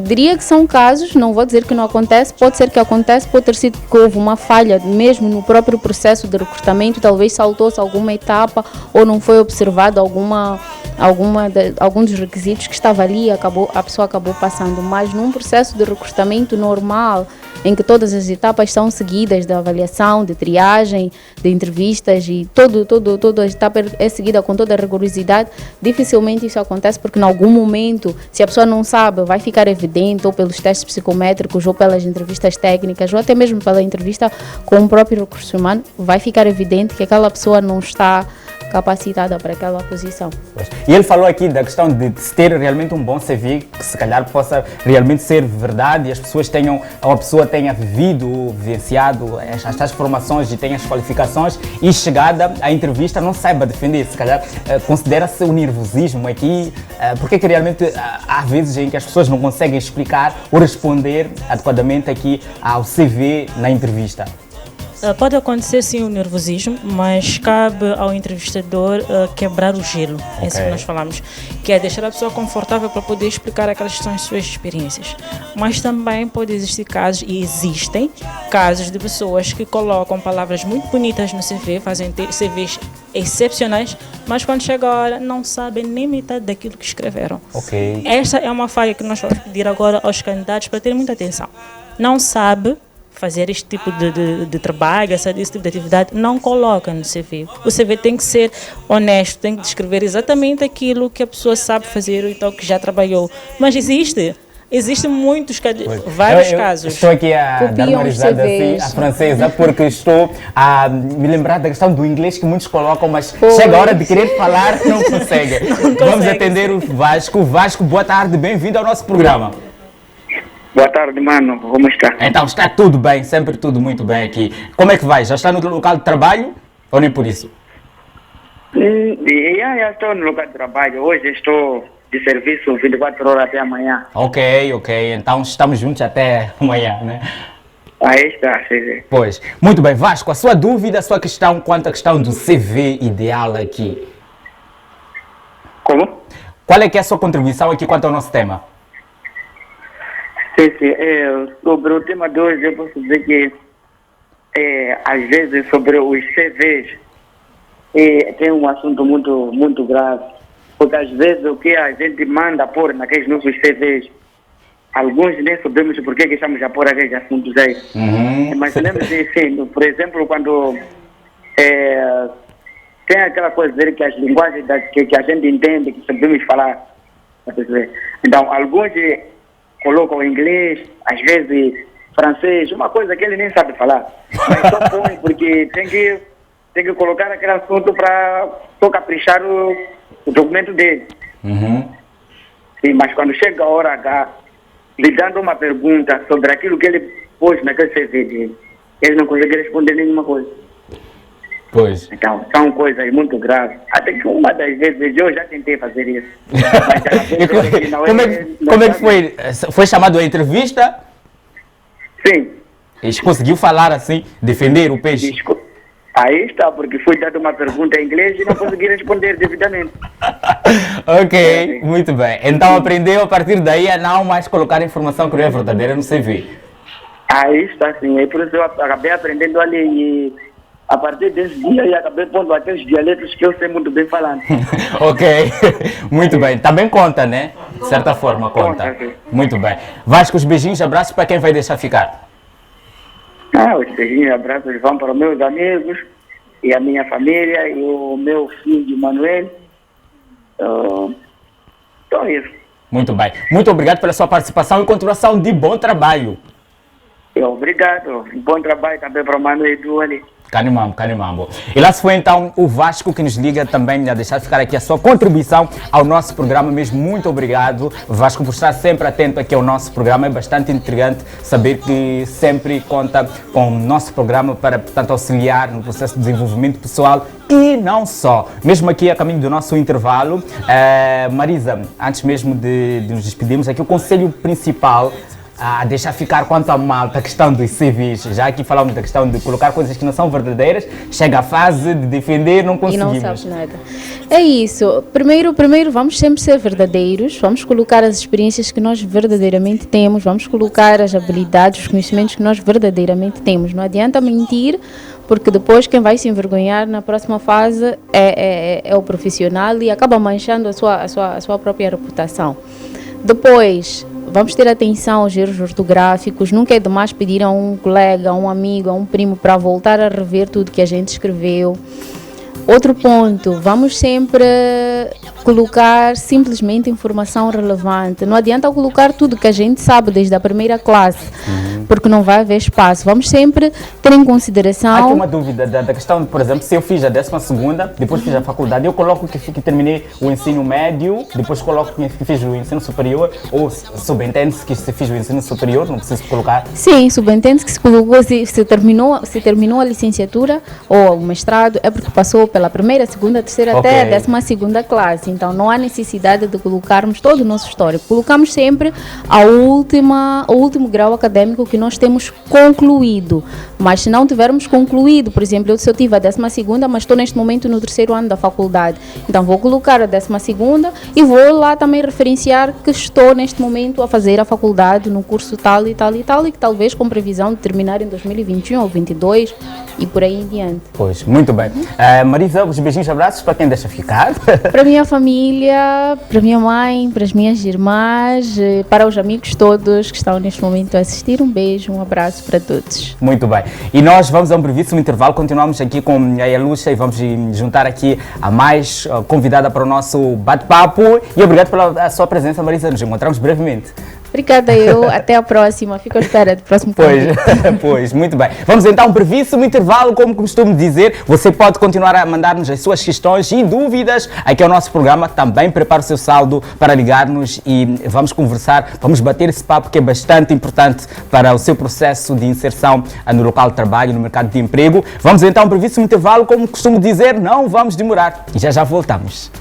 diria que são casos, não vou dizer que não acontece, pode ser que acontece, pode ter sido que houve uma falha mesmo no próprio processo de recrutamento, talvez saltou-se alguma etapa ou não foi observado algum dos requisitos que estava ali, a pessoa acabou passando. Mas num processo de recrutamento normal, em que todas as etapas são seguidas, de avaliação, de triagem, de entrevistas e toda a etapa é seguida com toda a rigorosidade, dificilmente isso acontece, porque em algum momento, se a pessoa não sabe, vai ficar evidente, ou pelos testes psicométricos, ou pelas entrevistas técnicas, ou até mesmo pela entrevista com o próprio recurso humano, vai ficar evidente que aquela pessoa não está capacitada para aquela posição. E ele falou aqui da questão de se ter realmente um bom CV, que se calhar possa realmente ser verdade e as pessoas a pessoa tenha vivenciado estas formações e tenha as qualificações e chegada à entrevista não saiba defender. Se calhar considera-se o nervosismo aqui, porque que realmente há vezes em que as pessoas não conseguem explicar ou responder adequadamente aqui ao CV na entrevista. Pode acontecer sim o nervosismo, mas cabe ao entrevistador quebrar o gelo, é isso que nós falamos, que é deixar a pessoa confortável para poder explicar aquelas que são as suas experiências. Mas também pode existir casos, e existem casos de pessoas que colocam palavras muito bonitas no CV, fazem CVs excepcionais, mas quando chega a hora não sabem nem metade daquilo que escreveram. Esta é uma falha que nós vamos pedir agora aos candidatos para terem muita atenção. Não sabe fazer este tipo de trabalho, esse tipo de atividade, não coloca no CV. O CV tem que ser honesto, tem que descrever exatamente aquilo que a pessoa sabe fazer, então que já trabalhou. Mas existem vários casos. Estou aqui a dar uma risada assim, a francesa, porque estou a me lembrar da questão do inglês que muitos colocam, mas chega a hora de querer falar, não consegue. Vamos atender o Vasco. Vasco, boa tarde, bem-vindo ao nosso programa. Boa tarde, mano. Como está? Então, está tudo bem, sempre tudo muito bem aqui. Como é que vai? Já está no local de trabalho ou nem por isso? Já estou no local de trabalho. Hoje estou de serviço 24 horas até amanhã. Ok. Então estamos juntos até amanhã, né? Aí está, CV. Pois, muito bem. Vasco, a sua dúvida, a sua questão quanto à questão do CV ideal aqui. Como? Qual é que é a sua contribuição aqui quanto ao nosso tema? Sim, sim. Sobre o tema de hoje, eu posso dizer que, às vezes, sobre os CVs, tem um assunto muito, muito grave. Porque, às vezes, o que a gente manda pôr naqueles nossos CVs, alguns nem sabemos por que estamos a pôr aqueles assuntos aí. Imaginemos assim, por exemplo, quando tem aquela coisa de que as linguagens que a gente entende, que sabemos falar. Então, alguns colocam inglês, às vezes francês, uma coisa que ele nem sabe falar. Mas só põe porque tem que colocar aquele assunto para só caprichar o documento dele. Sim, mas quando chega a hora H, lhe dando uma pergunta sobre aquilo que ele pôs naquele CV dele, ele não consegue responder nenhuma coisa. Pois. Então, são coisas muito graves. Até que uma das vezes eu já tentei fazer isso. E como é que foi? Foi chamado a entrevista? Sim. E conseguiu falar assim, defender o peixe? Aí está, porque foi dada uma pergunta em inglês e não consegui responder devidamente. Ok, muito bem. Então aprendeu a partir daí a não mais colocar informação que não é verdadeira no CV. Aí está, sim. E por isso eu acabei aprendendo ali e a partir desse dia eu acabei pondo aqueles dialetos que eu sei muito bem falando. Ok, muito bem. Também conta, né? De certa forma conta. Conta, sim. Muito bem. Vasco, os beijinhos, abraços para quem vai deixar ficar. Os beijinhos e abraços vão para os meus amigos e a minha família e o meu filho Manuel. Então é isso. Muito bem. Muito obrigado pela sua participação e continuação de bom trabalho. Obrigado. Bom trabalho também para o Manuel e do ali. Canimambo, Canimambo. E lá se foi então o Vasco que nos liga também a deixar ficar aqui a sua contribuição ao nosso programa mesmo. Muito obrigado, Vasco, por estar sempre atento aqui ao nosso programa. É bastante intrigante saber que sempre conta com o nosso programa para, portanto, auxiliar no processo de desenvolvimento pessoal e não só. Mesmo aqui a caminho do nosso intervalo, Marisa, antes mesmo de nos despedirmos aqui, o conselho principal a deixar ficar quanto à malta, a questão dos civis. Já aqui falamos da questão de colocar coisas que não são verdadeiras, chega a fase de defender, não conseguimos. E não sabe nada. É isso. Primeiro vamos sempre ser verdadeiros, vamos colocar as experiências que nós verdadeiramente temos, vamos colocar as habilidades, os conhecimentos que nós verdadeiramente temos. Não adianta mentir, porque depois quem vai se envergonhar na próxima fase é o profissional e acaba manchando a sua própria reputação. Depois, vamos ter atenção aos erros ortográficos. Nunca é demais pedir a um colega, a um amigo, a um primo para voltar a rever tudo que a gente escreveu. Outro ponto, vamos sempre colocar simplesmente informação relevante. Não adianta colocar tudo que a gente sabe desde a primeira classe, porque não vai haver espaço. Vamos sempre ter em consideração... Há aqui uma dúvida da questão, por exemplo, se eu fiz a 12ª, depois fiz a faculdade, eu coloco que terminei o ensino médio, depois coloco que fiz o ensino superior, ou subentende-se que se fiz o ensino superior, não preciso colocar? Sim, subentende-se que se colocou, se terminou a licenciatura ou o mestrado, é porque passou pela primeira, segunda, terceira, até a 12ª classe. Então não há necessidade de colocarmos todo o nosso histórico. Colocamos sempre o último grau acadêmico que nós temos concluído. Mas se não tivermos concluído, por exemplo, se eu tive a 12ª, mas estou neste momento no 3º ano da faculdade, então vou colocar a 12ª e vou lá também referenciar que estou neste momento a fazer a faculdade no curso tal e tal e tal, e que talvez com previsão de terminar em 2021 ou 2022 e por aí em diante. Pois, muito bem. Marisa, os beijinhos e abraços para quem deixa ficar. Para a minha família, para a minha mãe, para as minhas irmãs, para os amigos todos que estão neste momento a assistir, um beijo, um abraço para todos. Muito bem. E nós vamos a um brevíssimo intervalo, continuamos aqui com a Eluxa e vamos juntar aqui a mais convidada para o nosso bate-papo. E obrigado pela sua presença, Marisa. Nos encontramos brevemente. Obrigada até a próxima, fico à espera do próximo convite. Pois, muito bem. Vamos então a um brevíssimo intervalo, como costumo dizer, você pode continuar a mandar-nos as suas questões e dúvidas aqui ao nosso programa, também prepare o seu saldo para ligar-nos e vamos conversar, vamos bater esse papo que é bastante importante para o seu processo de inserção no local de trabalho, no mercado de emprego. Vamos então a um brevíssimo intervalo, como costumo dizer, não vamos demorar e já voltamos.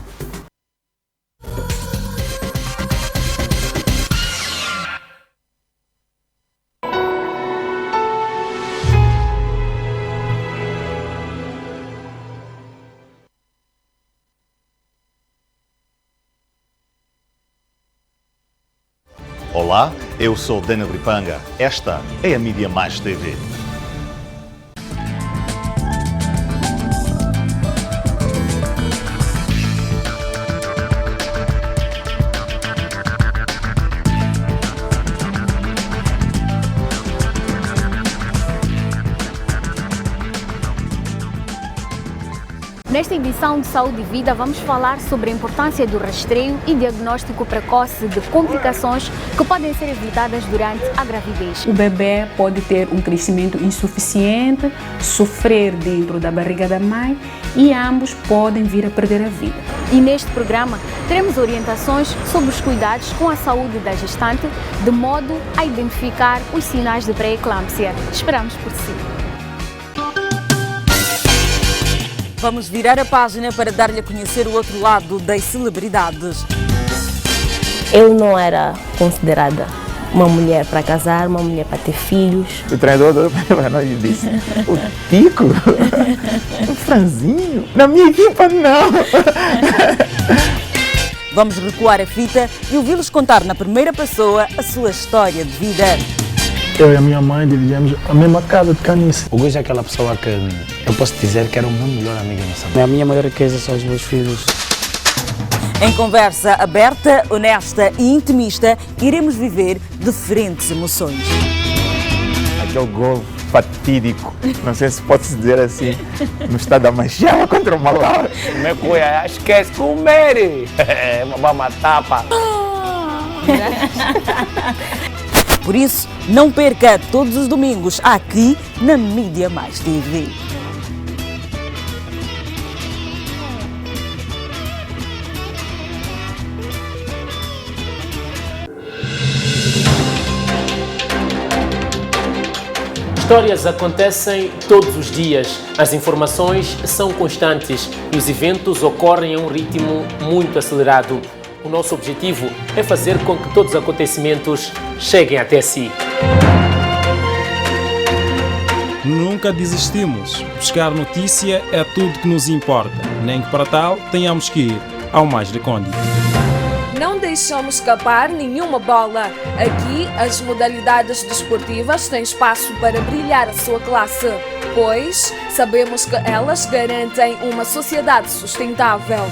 Olá, eu sou Dana Bripanga. Esta é a Mídia Mais TV. Nesta edição de Saúde e Vida, vamos falar sobre a importância do rastreio e diagnóstico precoce de complicações que podem ser evitadas durante a gravidez. O bebê pode ter um crescimento insuficiente, sofrer dentro da barriga da mãe e ambos podem vir a perder a vida. E neste programa, teremos orientações sobre os cuidados com a saúde da gestante, de modo a identificar os sinais de pré-eclâmpsia. Esperamos por si. Vamos virar a página para dar-lhe a conhecer o outro lado das celebridades. Eu não era considerada uma mulher para casar, uma mulher para ter filhos. O treinador para nós disse: o Tico, o Franzinho, na minha equipa não. Vamos recuar a fita e ouvi-los contar na primeira pessoa a sua história de vida. Eu e a minha mãe dividíamos a mesma casa de canice. O Gujo é aquela pessoa que eu posso dizer que era o meu melhor amigo em Moçambique. A minha maior riqueza são os meus filhos. Em conversa aberta, honesta e intimista, iremos viver diferentes emoções. Aquele gol fatídico, não sei se pode-se dizer assim, no estado da Machava contra o Malawi. Como é que é? Esquece comer! Uma tapa! Por isso, não perca todos os domingos aqui na Mídia Mais TV. Histórias acontecem todos os dias, as informações são constantes e os eventos ocorrem a um ritmo muito acelerado. O nosso objetivo é fazer com que todos os acontecimentos cheguem até si. Nunca desistimos. Buscar notícia é tudo que nos importa, nem que para tal tenhamos que ir ao mais recôndito. Não deixamos escapar nenhuma bola. Aqui, as modalidades desportivas têm espaço para brilhar a sua classe, pois sabemos que elas garantem uma sociedade sustentável.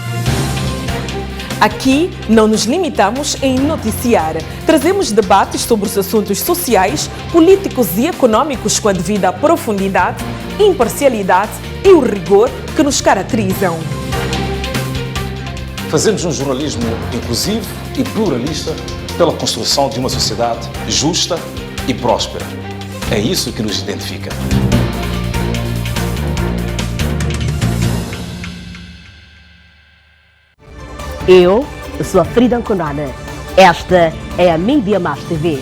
Aqui não nos limitamos em noticiar. Trazemos debates sobre os assuntos sociais, políticos e econômicos com a devida profundidade, imparcialidade e o rigor que nos caracterizam. Fazemos um jornalismo inclusivo e pluralista pela construção de uma sociedade justa e próspera. É isso que nos identifica. Eu sou a Frida Anconada. Esta é a Mídia Mais TV.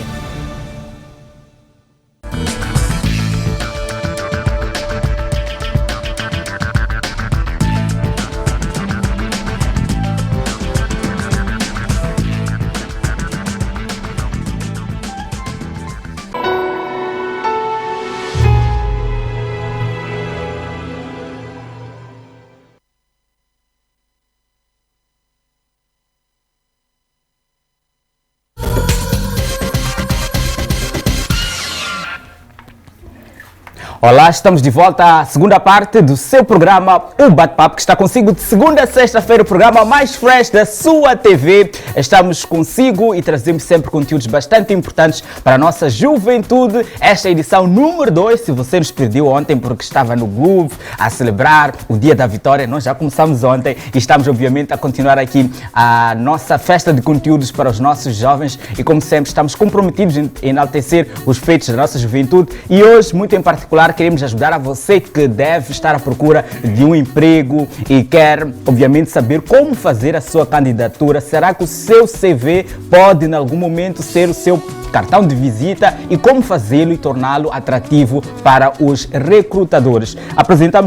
Olá, estamos de volta à segunda parte do seu programa O Bate-Papo, que está consigo de segunda a sexta-feira, o programa mais fresh da sua TV. Estamos consigo e trazemos sempre conteúdos bastante importantes para a nossa juventude. Esta é a edição número 2, se você nos perdeu ontem porque estava no Groove a celebrar o Dia da Vitória, nós já começamos ontem e estamos obviamente a continuar aqui a nossa festa de conteúdos para os nossos jovens e como sempre estamos comprometidos em enaltecer os feitos da nossa juventude e hoje, muito em particular, queremos ajudar a você que deve estar à procura de um emprego e quer, obviamente, saber como fazer a sua candidatura. Será que o seu CV pode, em algum momento, ser o seu cartão de visita e como fazê-lo e torná-lo atrativo para os recrutadores.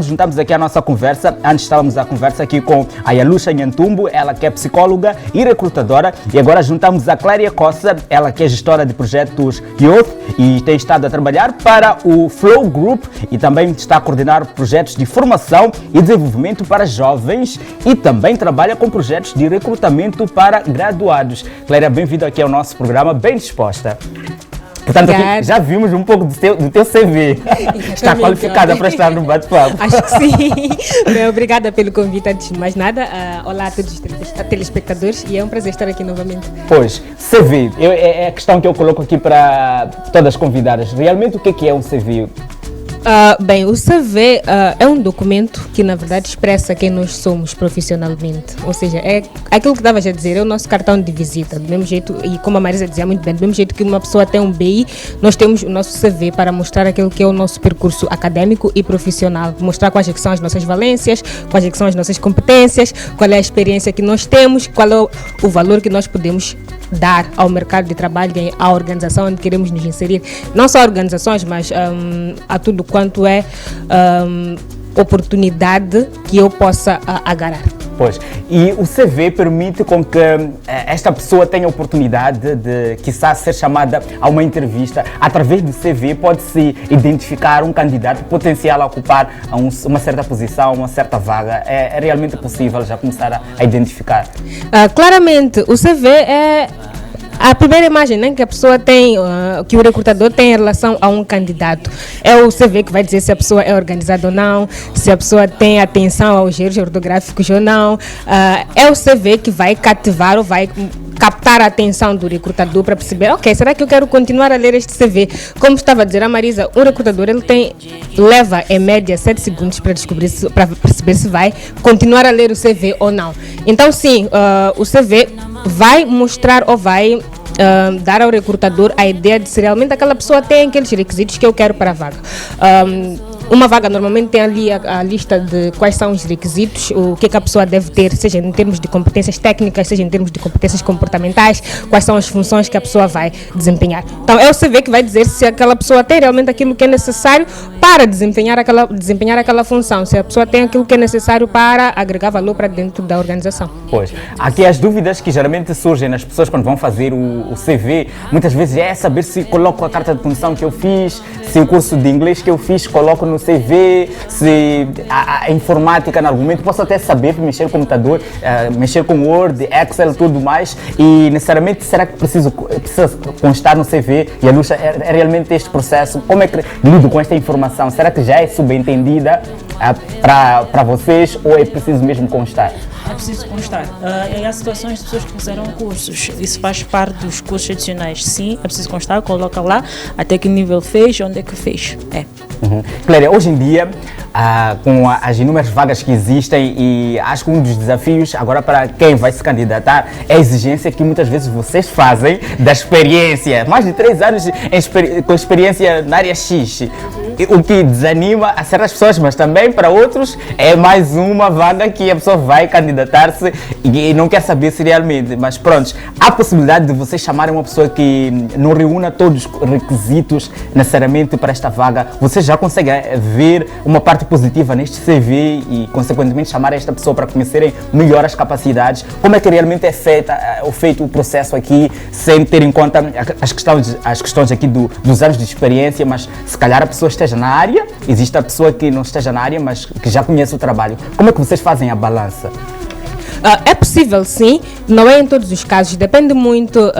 Juntamos aqui a nossa conversa. Antes estávamos a conversa aqui com a Yalusha Nhantumbo, ela que é psicóloga e recrutadora, e agora juntamos a Clária Costa, ela que é gestora de projetos Youth e tem estado a trabalhar para o Flow Group e também está a coordenar projetos de formação e desenvolvimento para jovens e também trabalha com projetos de recrutamento para graduados. Clária, bem-vindo aqui ao nosso programa, bem disposta. Portanto, aqui já vimos um pouco do teu CV. Está qualificada para estar no bate-papo. Acho que sim. Bem, obrigada pelo convite, antes de mais nada. Olá a todos os telespectadores e é um prazer estar aqui novamente. Pois, CV, é a questão que eu coloco aqui para todas as convidadas. Realmente, o que é um CV? Bem, o CV é um documento que, na verdade, expressa quem nós somos profissionalmente. Ou seja, é aquilo que estavas a dizer, é o nosso cartão de visita. Do mesmo jeito, e como a Marisa dizia muito bem, do mesmo jeito que uma pessoa tem um BI, nós temos o nosso CV para mostrar aquilo que é o nosso percurso acadêmico e profissional. Mostrar quais são as nossas valências, quais são as nossas competências, qual é a experiência que nós temos, qual é o valor que nós podemos dar ao mercado de trabalho, à organização onde queremos nos inserir. Não só organizações, mas a tudo quanto é oportunidade que eu possa agarrar. Pois, e o CV permite com que esta pessoa tenha a oportunidade de, quiçá, ser chamada a uma entrevista. Através do CV pode-se identificar um candidato potencial a ocupar uma certa posição, uma certa vaga. É realmente possível já começar a identificar? Claramente, o CV é a primeira imagem, né, que a pessoa tem, que o recrutador tem em relação a um candidato. É o CV que vai dizer se a pessoa é organizada ou não, se a pessoa tem atenção aos erros ortográficos ou não. É o CV que vai cativar ou vai captar a atenção do recrutador para perceber, ok, será que eu quero continuar a ler este CV? Como estava a dizer a Marisa, o recrutador leva em média 7 segundos para perceber se vai continuar a ler o CV ou não. Então sim, o CV vai mostrar ou vai dar ao recrutador a ideia de se realmente aquela pessoa tem aqueles requisitos que eu quero para a vaga. Uma vaga normalmente tem ali a lista de quais são os requisitos, o que a pessoa deve ter, seja em termos de competências técnicas, seja em termos de competências comportamentais, quais são as funções que a pessoa vai desempenhar. Então é o CV que vai dizer se aquela pessoa tem realmente aquilo que é necessário para desempenhar aquela função, se a pessoa tem aquilo que é necessário para agregar valor para dentro da organização. Pois, aqui as dúvidas que geralmente surgem nas pessoas quando vão fazer o CV, muitas vezes é saber se coloco a carta de condução que eu fiz, se o curso de inglês que eu fiz coloco no CV, se a informática no argumento, posso até saber mexer no computador, mexer com Word, Excel, tudo mais, e necessariamente será que precisa constar no CV? E a Yalusha, é realmente este processo, como é que lido com esta informação? Será que já é subentendida para vocês ou é preciso mesmo constar? É preciso constar. Há situações de pessoas que fizeram cursos, isso faz parte dos cursos adicionais. Sim, é preciso constar, coloca lá até que nível fez, onde é que fez. Clária, hoje em dia, com as inúmeras vagas que existem, e acho que um dos desafios agora para quem vai se candidatar é a exigência que muitas vezes vocês fazem da experiência. Mais de 3 anos com experiência na área X. O que desanima a certas pessoas, mas também para outros é mais uma vaga que a pessoa vai candidatar-se e não quer saber se realmente. Mas pronto, há a possibilidade de vocês chamarem uma pessoa que não reúna todos os requisitos necessariamente para esta vaga. Vocês já conseguem ver uma parte positiva neste CV e, consequentemente, chamar esta pessoa para conhecerem melhor as capacidades. Como é que realmente é feito o processo aqui, sem ter em conta as questões aqui dos anos de experiência, mas se calhar a pessoa esteja na área, existe a pessoa que não esteja na área, mas que já conhece o trabalho. Como é que vocês fazem a balança? É possível, sim, não é em todos os casos, depende muito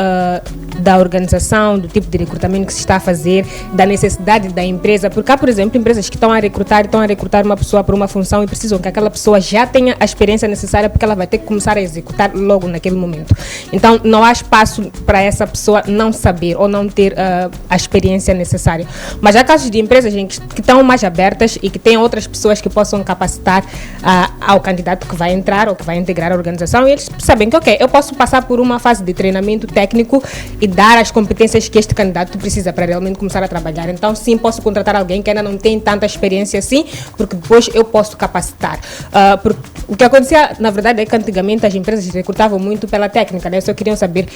da organização, do tipo de recrutamento que se está a fazer, da necessidade da empresa, porque há, por exemplo, empresas que estão a recrutar uma pessoa para uma função e precisam que aquela pessoa já tenha a experiência necessária, porque ela vai ter que começar a executar logo naquele momento. Então, não há espaço para essa pessoa não saber ou não ter a experiência necessária. Mas há casos de empresas que estão mais abertas e que têm outras pessoas que possam capacitar ao candidato que vai entrar ou que vai integrar a organização, e eles sabem que, ok, eu posso passar por uma fase de treinamento técnico e dar as competências que este candidato precisa para realmente começar a trabalhar. Então, sim, posso contratar alguém que ainda não tem tanta experiência assim, porque depois eu posso capacitar. Porque o que acontecia, na verdade, é que antigamente as empresas recrutavam muito pela técnica, né? Só queriam saber,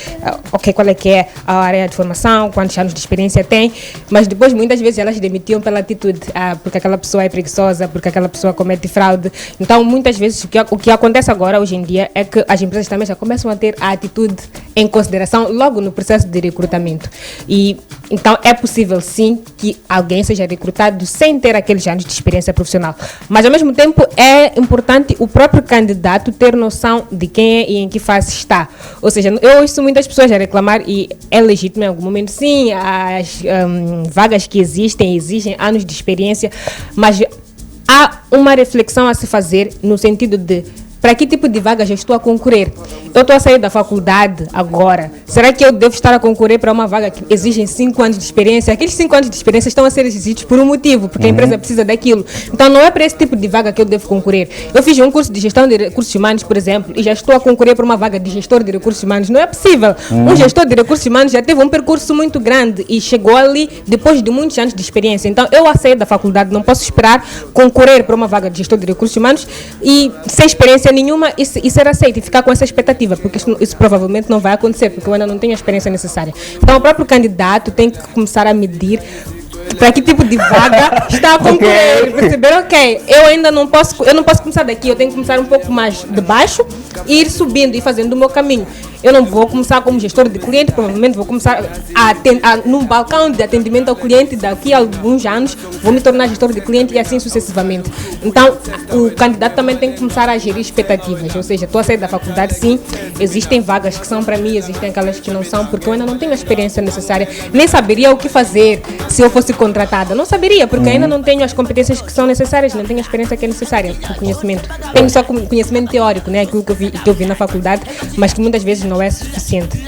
qual é que é a área de formação, quantos anos de experiência tem, mas depois, muitas vezes, elas demitiam pela atitude, porque aquela pessoa é preguiçosa, porque aquela pessoa comete fraude. Então, muitas vezes, o que acontece agora, hoje em dia, é que as empresas também já começam a ter a atitude em consideração logo no processo de recrutamento. E então é possível sim que alguém seja recrutado sem ter aqueles anos de experiência profissional. Mas ao mesmo tempo é importante o próprio candidato ter noção de quem é e em que fase está. Ou seja, eu ouço muitas pessoas a reclamar, e é legítimo em algum momento, sim, as vagas que existem exigem anos de experiência, mas há uma reflexão a se fazer no sentido de para que tipo de vagas eu estou a concorrer? Eu estou a sair da faculdade agora. Será que eu devo estar a concorrer para uma vaga que exige 5 anos de experiência? Aqueles 5 anos de experiência estão a ser exigidos por um motivo, porque a empresa precisa daquilo. Então não é para esse tipo de vaga que eu devo concorrer. Eu fiz um curso de gestão de recursos humanos, por exemplo, e já estou a concorrer para uma vaga de gestor de recursos humanos. Não é possível. Um gestor de recursos humanos já teve um percurso muito grande e chegou ali depois de muitos anos de experiência. Então eu, a sair da faculdade, não posso esperar concorrer para uma vaga de gestor de recursos humanos e sem experiência nenhuma e ser aceito e ficar com essa expectativa, porque isso provavelmente não vai acontecer, porque eu ainda não tenho a experiência necessária. Então o próprio candidato tem que começar a medir para que tipo de vaga está a concorrer, perceber, eu ainda não posso começar daqui, eu tenho que começar um pouco mais de baixo e ir subindo e fazendo o meu caminho. Eu não vou começar como gestor de cliente, provavelmente vou começar num balcão de atendimento ao cliente, daqui a alguns anos vou me tornar gestor de cliente e assim sucessivamente. Então, o candidato também tem que começar a gerir expectativas, ou seja, estou a sair da faculdade, sim, existem vagas que são para mim, existem aquelas que não são, porque eu ainda não tenho a experiência necessária, nem saberia o que fazer se eu fosse contratada, não saberia, porque ainda não tenho as competências que são necessárias, não tenho a experiência que é necessária, o conhecimento. Tenho só conhecimento teórico, né, aquilo que eu vi na faculdade, mas que muitas vezes não é suficiente.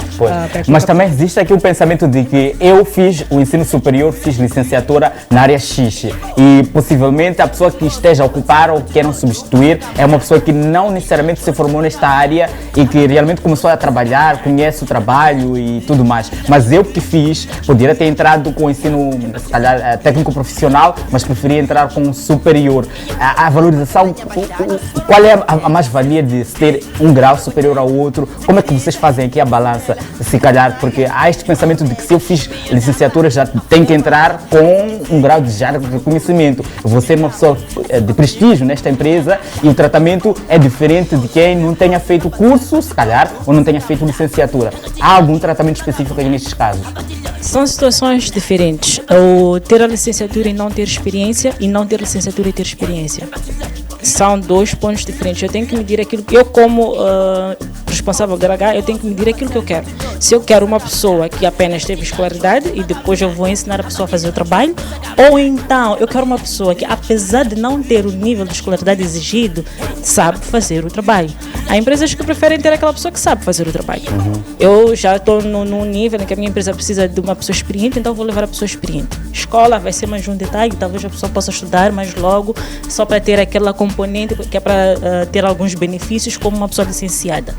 Mas também existe aqui o pensamento de que eu fiz o ensino superior, fiz licenciatura na área X e possivelmente a pessoa que esteja a ocupar ou que queiram substituir é uma pessoa que não necessariamente se formou nesta área e que realmente começou a trabalhar, conhece o trabalho e tudo mais. Mas eu que fiz, poderia ter entrado com o ensino, se calhar, técnico profissional, mas preferia entrar com o superior. A valorização, qual é a mais-valia de se ter um grau superior ao outro? Como é que vocês fazem aqui a balança, se calhar, porque há este pensamento de que se eu fiz licenciatura já tenho que entrar com um grau de reconhecimento. Vou ser uma pessoa de prestígio nesta empresa e o tratamento é diferente de quem não tenha feito curso, se calhar, ou não tenha feito licenciatura. Há algum tratamento específico aí nestes casos? São situações diferentes. O ter a licenciatura e não ter experiência e não ter licenciatura e ter experiência. São dois pontos diferentes. Eu tenho que medir aquilo que eu, como responsável do RH, eu tenho que medir aquilo que eu quero. Se eu quero uma pessoa que apenas teve escolaridade e depois eu vou ensinar a pessoa a fazer o trabalho, ou então eu quero uma pessoa que, apesar de não ter o nível de escolaridade exigido, sabe fazer o trabalho. Há empresas que preferem ter aquela pessoa que sabe fazer o trabalho. Eu já estou num nível em que a minha empresa precisa de uma pessoa experiente, então eu vou levar a pessoa experiente. Escola vai ser mais um detalhe, talvez a pessoa possa estudar mais logo, só para ter aquela componente que é para ter alguns benefícios como uma pessoa licenciada.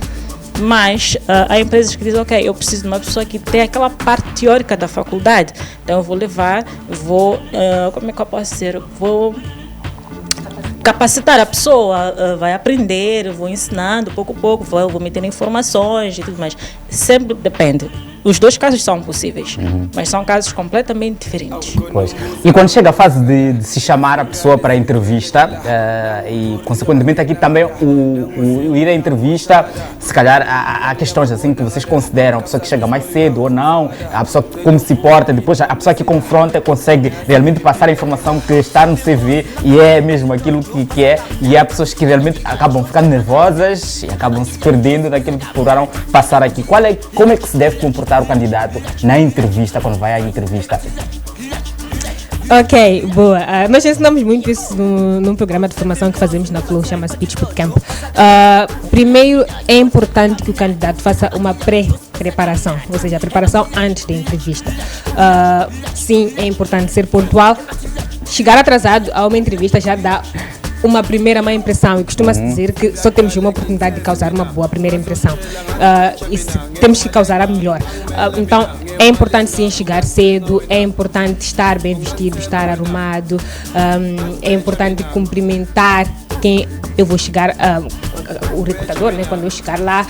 Mas há empresas que dizem, eu preciso de uma pessoa que tem aquela parte teórica da faculdade, então eu vou levar, como é que eu posso dizer? Vou capacitar a pessoa, vai aprender, vou ensinando pouco a pouco, vou metendo informações e tudo mais. Sempre depende. Os dois casos são possíveis, mas são casos completamente diferentes. Pois. E quando chega a fase de se chamar a pessoa para a entrevista, e consequentemente aqui também o ir à entrevista, se calhar há questões assim que vocês consideram, a pessoa que chega mais cedo ou não, a pessoa que como se porta, depois a pessoa que confronta consegue realmente passar a informação que está no CV e é mesmo aquilo que é, e há pessoas que realmente acabam ficando nervosas e acabam se perdendo naquilo que procuraram passar aqui. Como é que se deve comportar o candidato na entrevista, quando vai à entrevista? Ok, boa. Nós ensinamos muito isso num programa de formação que fazemos na Flow, chama-se Pitch Bootcamp. Primeiro, é importante que o candidato faça uma preparação, ou seja, a preparação antes da entrevista. Sim, é importante ser pontual. Chegar atrasado a uma entrevista já dá uma primeira má impressão, e costuma-se dizer que só temos uma oportunidade de causar uma boa primeira impressão, e temos que causar a melhor. Então é importante sim chegar cedo, é importante estar bem vestido, estar arrumado, é importante cumprimentar quem eu vou chegar, o recrutador, né, quando eu chegar lá,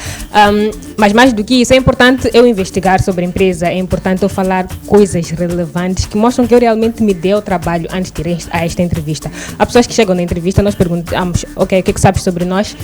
mas mais do que isso, é importante eu investigar sobre a empresa, é importante eu falar coisas relevantes que mostram que eu realmente me dei o trabalho antes de ir a esta entrevista. Há pessoas que chegam na entrevista, nós perguntamos, ok, o que é que sabes sobre nós?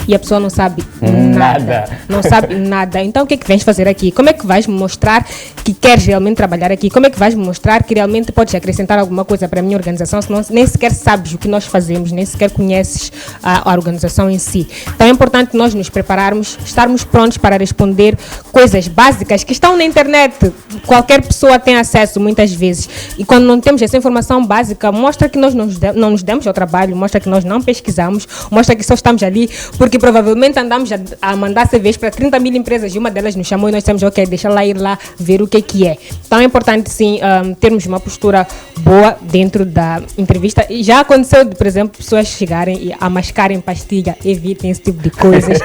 E a pessoa não sabe nada. Não sabe nada. Então o que é que vens fazer aqui? Como é que vais me mostrar que queres realmente trabalhar aqui? Como é que vais me mostrar que realmente podes acrescentar alguma coisa para a minha organização, se não, nem sequer sabes o que nós fazemos, nem sequer conheces a organização em si? Então é importante nós nos prepararmos, estarmos prontos para responder coisas básicas que estão na internet. Qualquer pessoa tem acesso muitas vezes. E quando não temos essa informação básica, mostra que nós não nos demos ao trabalho, mostra que nós não pesquisamos, mostra que só estamos ali porque provavelmente andamos a mandar CVs para 30 mil empresas e uma delas nos chamou e nós temos, ok, deixa lá ir lá ver o que é. Então é importante sim termos uma postura boa dentro da entrevista. E já aconteceu de, por exemplo, pessoas chegarem e a mascarem pastilha, evitem esse tipo de coisas.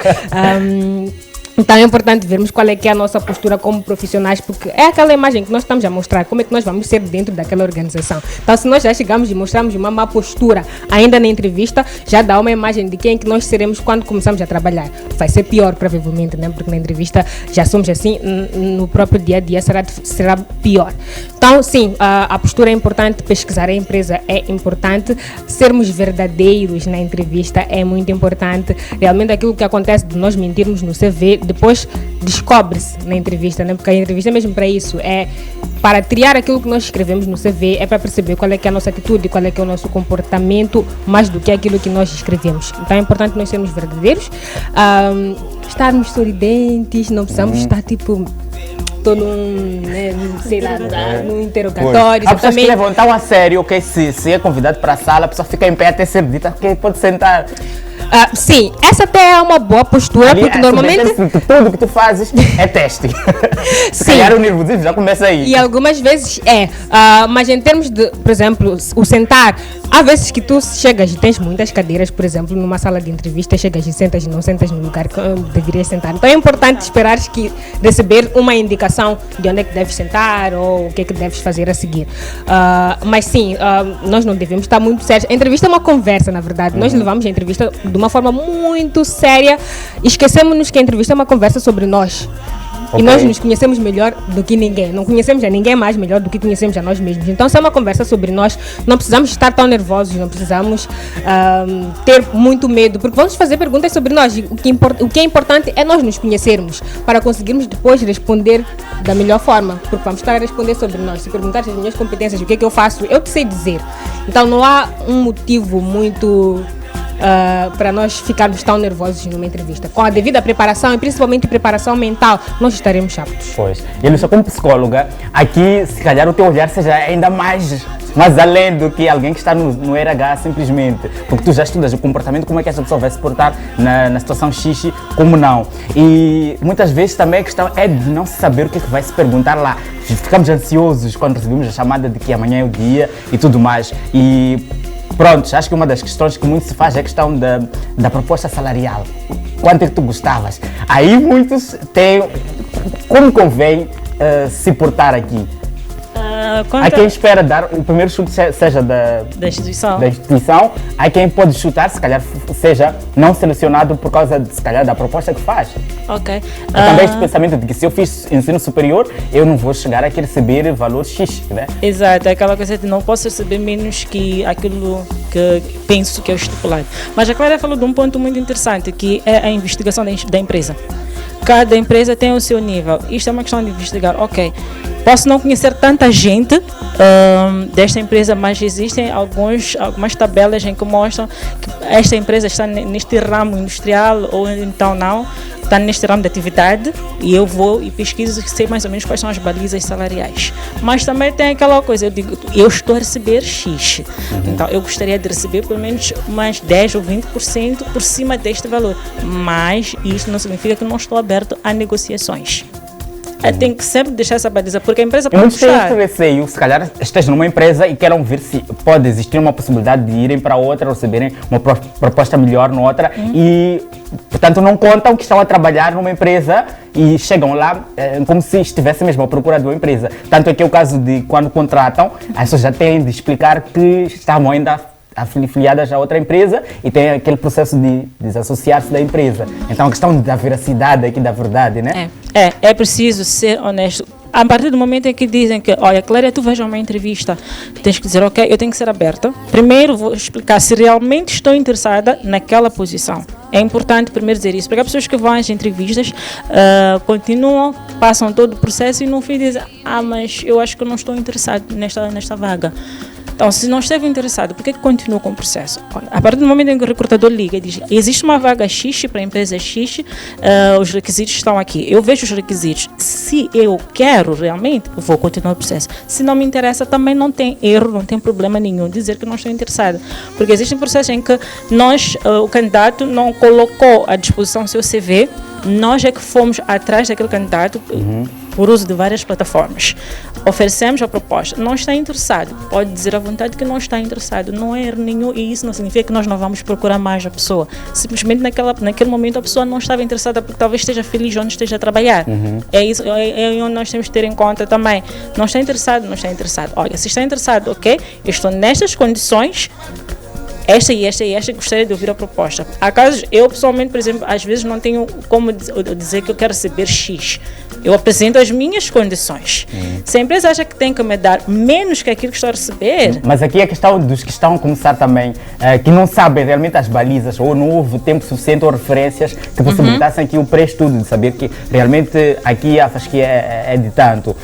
Então é importante vermos qual é que é a nossa postura como profissionais, porque é aquela imagem que nós estamos a mostrar, como é que nós vamos ser dentro daquela organização. Então se nós já chegamos e mostramos uma má postura ainda na entrevista, já dá uma imagem de quem é que nós seremos quando começamos a trabalhar. Vai ser pior provavelmente, né? Porque na entrevista já somos assim, no próprio dia a dia será pior. Então sim, a postura é importante, pesquisar a empresa é importante, sermos verdadeiros na entrevista é muito importante. Realmente aquilo que acontece de nós mentirmos no CV, depois descobre-se na entrevista, né? Porque a entrevista é mesmo para isso, é para triar aquilo que nós escrevemos no CV, é para perceber qual é que é a nossa atitude, qual é que é o nosso comportamento, mais do que aquilo que nós escrevemos. Então é importante nós sermos verdadeiros, estarmos sorridentes, não precisamos estar tipo... Estou num, né, sei lá, num interrogatório. Há pessoas que levam tão a sério, ok, se é convidado para a sala, a pessoa fica em pé até ser dita, ok, pode sentar. Sim, essa até é uma boa postura, porque normalmente... Tudo que tu fazes é teste. Se calhar o nervosismo já começa aí. E algumas vezes mas em termos de, por exemplo, o sentar, há vezes que tu chegas e tens muitas cadeiras, por exemplo, numa sala de entrevista, chegas e sentas e não sentas no lugar que deverias sentar. Então é importante esperares que receber uma indicação de onde é que deves sentar ou o que é que deves fazer a seguir. Mas sim, nós não devemos estar muito sérios. A entrevista é uma conversa, na verdade. Nós levamos a entrevista de uma forma muito séria, esquecemos-nos que a entrevista é uma conversa sobre nós. E nós nos conhecemos melhor do que ninguém. Não conhecemos a ninguém mais melhor do que conhecemos a nós mesmos. Então, se é uma conversa sobre nós, não precisamos estar tão nervosos, não precisamos ter muito medo, porque vamos fazer perguntas sobre nós. O que é importante é nós nos conhecermos, para conseguirmos depois responder da melhor forma, porque vamos estar a responder sobre nós. Se perguntares as minhas competências, o que é que eu faço, eu te sei dizer. Então, não há um motivo muito... para nós ficarmos tão nervosos numa entrevista. Com a devida preparação, e principalmente preparação mental, nós estaremos aptos. Pois. E Lúcia, como psicóloga, aqui se calhar o teu olhar seja ainda mais além do que alguém que está no RH simplesmente, porque tu já estudas o comportamento, como é que essa pessoa vai se portar na situação X, como não. E muitas vezes também a questão é de não saber o que é que vai se perguntar lá. Ficamos ansiosos quando recebemos a chamada de que amanhã é o dia e tudo mais. E pronto, acho que uma das questões que muito se faz é a questão da proposta salarial. Quanto é que tu gostavas? Aí muitos têm, como convém se portar aqui. Há quem espera dar o primeiro chute seja da instituição, há quem pode chutar, se calhar seja não selecionado por causa de, se calhar, da proposta que faz. Ok. Também este pensamento de que se eu fiz ensino superior, eu não vou chegar aqui a receber valor X, né? Exato, é aquela coisa de não posso receber menos que aquilo que penso que é o estipulado. Mas a Clara falou de um ponto muito interessante, que é a investigação da empresa. Cada empresa tem o seu nível. Isto é uma questão de investigar. Ok, posso não conhecer tanta gente desta empresa, mas existem algumas tabelas em que mostram que esta empresa está neste ramo industrial ou então não, está neste ramo de atividade, e eu vou e pesquiso e sei mais ou menos quais são as balizas salariais. Mas também tem aquela coisa, eu digo, eu estou a receber X, então eu gostaria de receber pelo menos mais 10 ou 20% por cima deste valor, mas isso não significa que não estou aberto a negociações. Tem que sempre deixar essa baliza, porque a empresa E pode muitos têm puxar. esse receio, se calhar estejam numa empresa e queiram ver se pode existir uma possibilidade de irem para outra, receberem uma proposta melhor noutra e, portanto, não contam que estão a trabalhar numa empresa e chegam lá como se estivessem mesmo à procura de uma empresa. Tanto é que é o caso de quando contratam, as pessoas já têm de explicar que estavam ainda afiliadas a outra empresa e tem aquele processo de desassociar-se da empresa. Então a questão da veracidade aqui, da verdade, né? É preciso ser honesto. A partir do momento em que dizem que, olha, Cléria, tu vais a uma entrevista, tens que dizer, ok, eu tenho que ser aberta. Primeiro vou explicar se realmente estou interessada naquela posição. É importante primeiro dizer isso, porque há pessoas que vão às entrevistas, continuam, passam todo o processo e no fim dizem, mas eu acho que eu não estou interessado nesta vaga. Então, se não esteve interessado, por que continua com o processo? Olha, a partir do momento em que o recrutador liga e diz, existe uma vaga X para a empresa X, os requisitos estão aqui. Eu vejo os requisitos. Se eu quero realmente, eu vou continuar o processo. Se não me interessa, também não tem erro, não tem problema nenhum dizer que não estou interessado. Porque existem processos em que o candidato não colocou à disposição o seu CV, nós é que fomos atrás daquele candidato por uso de várias plataformas. Oferecemos a proposta. Não está interessado. Pode dizer à vontade que não está interessado. Não é erro nenhum e isso não significa que nós não vamos procurar mais a pessoa. Simplesmente naquele momento a pessoa não estava interessada porque talvez esteja feliz onde esteja a trabalhar. É isso, é onde nós temos que ter em conta também. Não está interessado, não está interessado. Olha, se está interessado, ok, eu estou nestas condições, esta e esta e esta, gostaria de ouvir a proposta. Há casos, eu pessoalmente, por exemplo, às vezes não tenho como dizer que eu quero receber X. Eu apresento as minhas condições. Se a empresa acha que tem que me dar menos que aquilo que estou a receber... Mas aqui é a questão dos que estão a começar também, que não sabem realmente as balizas, ou não houve tempo suficiente ou referências que possibilitassem aqui o pré-estudo, de saber que realmente aqui a fasquia é de tanto.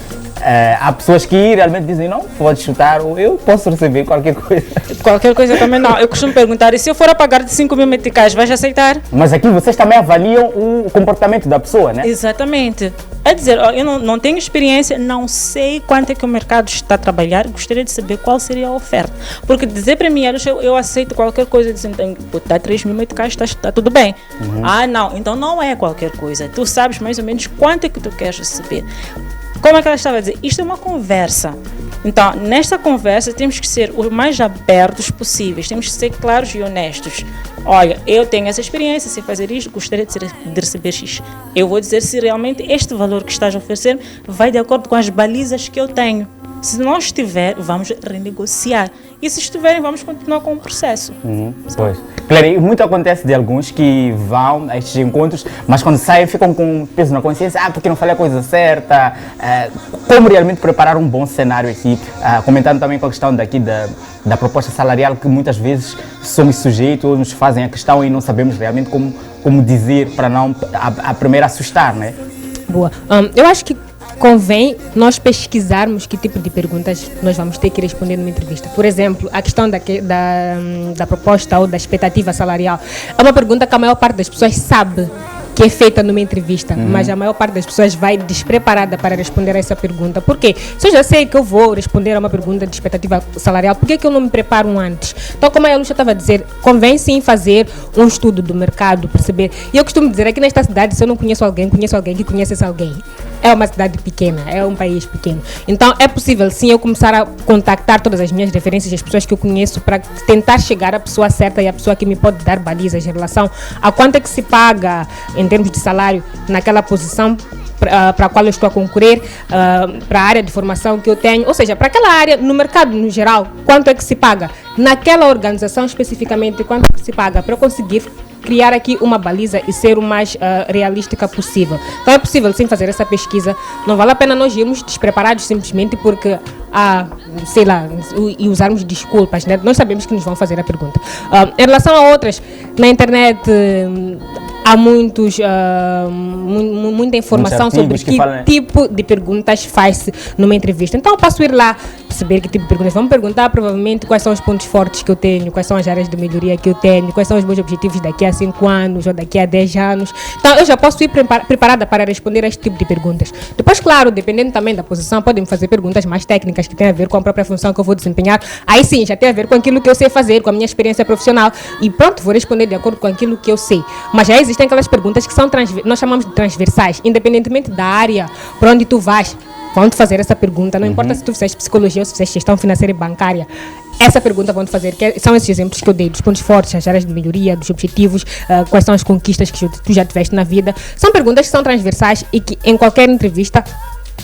Há pessoas que realmente dizem, não, pode chutar, ou eu posso receber qualquer coisa. Qualquer coisa também não. Eu costumo perguntar, e se eu for a pagar de 5 mil meticais, vais aceitar? Mas aqui vocês também avaliam o comportamento da pessoa, né? Exatamente. É dizer, eu não tenho experiência, não sei quanto é que o mercado está a trabalhar, gostaria de saber qual seria a oferta. Porque dizer para mim, eu aceito qualquer coisa, dizendo, dá 3 mil meticais, está tudo bem. Não, então não é qualquer coisa. Tu sabes mais ou menos quanto é que tu queres receber. Como é que ela estava a dizer? Isto é uma conversa. Então, nesta conversa, temos que ser o mais abertos possíveis, temos que ser claros e honestos. Olha, eu tenho essa experiência, sei fazer isto, gostaria de receber X. Eu vou dizer se realmente este valor que estás a oferecer vai de acordo com as balizas que eu tenho. Se não estiver, vamos renegociar. E se estiverem, vamos continuar com o processo. Pois. Claro, muito acontece de alguns que vão a estes encontros, mas quando saem ficam com peso na consciência, porque não falei a coisa certa. Como realmente preparar um bom cenário aqui? Comentando também com a questão daqui da proposta salarial, que muitas vezes somos sujeitos ou nos fazem a questão e não sabemos realmente como dizer para não a primeira assustar, né? Boa. Eu acho que convém nós pesquisarmos que tipo de perguntas nós vamos ter que responder numa entrevista. Por exemplo, a questão da proposta ou da expectativa salarial é uma pergunta que a maior parte das pessoas sabe que é feita numa entrevista, mas a maior parte das pessoas vai despreparada para responder a essa pergunta. Por quê? Se eu já sei que eu vou responder a uma pergunta de expectativa salarial, por que eu não me preparo antes? Então, como a Lucia estava a dizer, convém sim fazer um estudo do mercado, perceber. E eu costumo dizer, aqui nesta cidade, se eu não conheço alguém que conhece esse alguém. É uma cidade pequena, é um país pequeno. Então, é possível sim eu começar a contactar todas as minhas referências, as pessoas que eu conheço, para tentar chegar à pessoa certa e à pessoa que me pode dar balizas em relação a quanto é que se paga em termos de salário naquela posição para a qual eu estou a concorrer, para a área de formação que eu tenho, ou seja, para aquela área, no mercado no geral, quanto é que se paga, naquela organização especificamente, quanto é que se paga, para eu conseguir criar aqui uma baliza e ser o mais realística possível. Então é possível sim fazer essa pesquisa, não vale a pena nós irmos despreparados simplesmente porque, sei lá, e usarmos desculpas, né? Nós sabemos que nos vão fazer a pergunta. Em relação a outras, na internet há muita informação sobre que tipo de perguntas faz-se numa entrevista. Então eu posso ir lá, perceber que tipo de perguntas. Vamos perguntar provavelmente quais são os pontos fortes que eu tenho, quais são as áreas de melhoria que eu tenho, quais são os meus objetivos daqui a 5 anos ou daqui a 10 anos. Então eu já posso ir preparada para responder a este tipo de perguntas. Depois, claro, dependendo também da posição, podem me fazer perguntas mais técnicas que têm a ver com a própria função que eu vou desempenhar. Aí sim, já tem a ver com aquilo que eu sei fazer, com a minha experiência profissional. E pronto, vou responder de acordo com aquilo que eu sei. Mas já existe existem aquelas perguntas que são nós chamamos de transversais, independentemente da área para onde tu vais. Vão te fazer essa pergunta, não importa se tu fizeste psicologia ou se fizeste gestão financeira e bancária. Essa pergunta vão te fazer, são esses exemplos que eu dei, dos pontos fortes, as áreas de melhoria, dos objetivos, quais são as conquistas que tu já tiveste na vida. São perguntas que são transversais e que em qualquer entrevista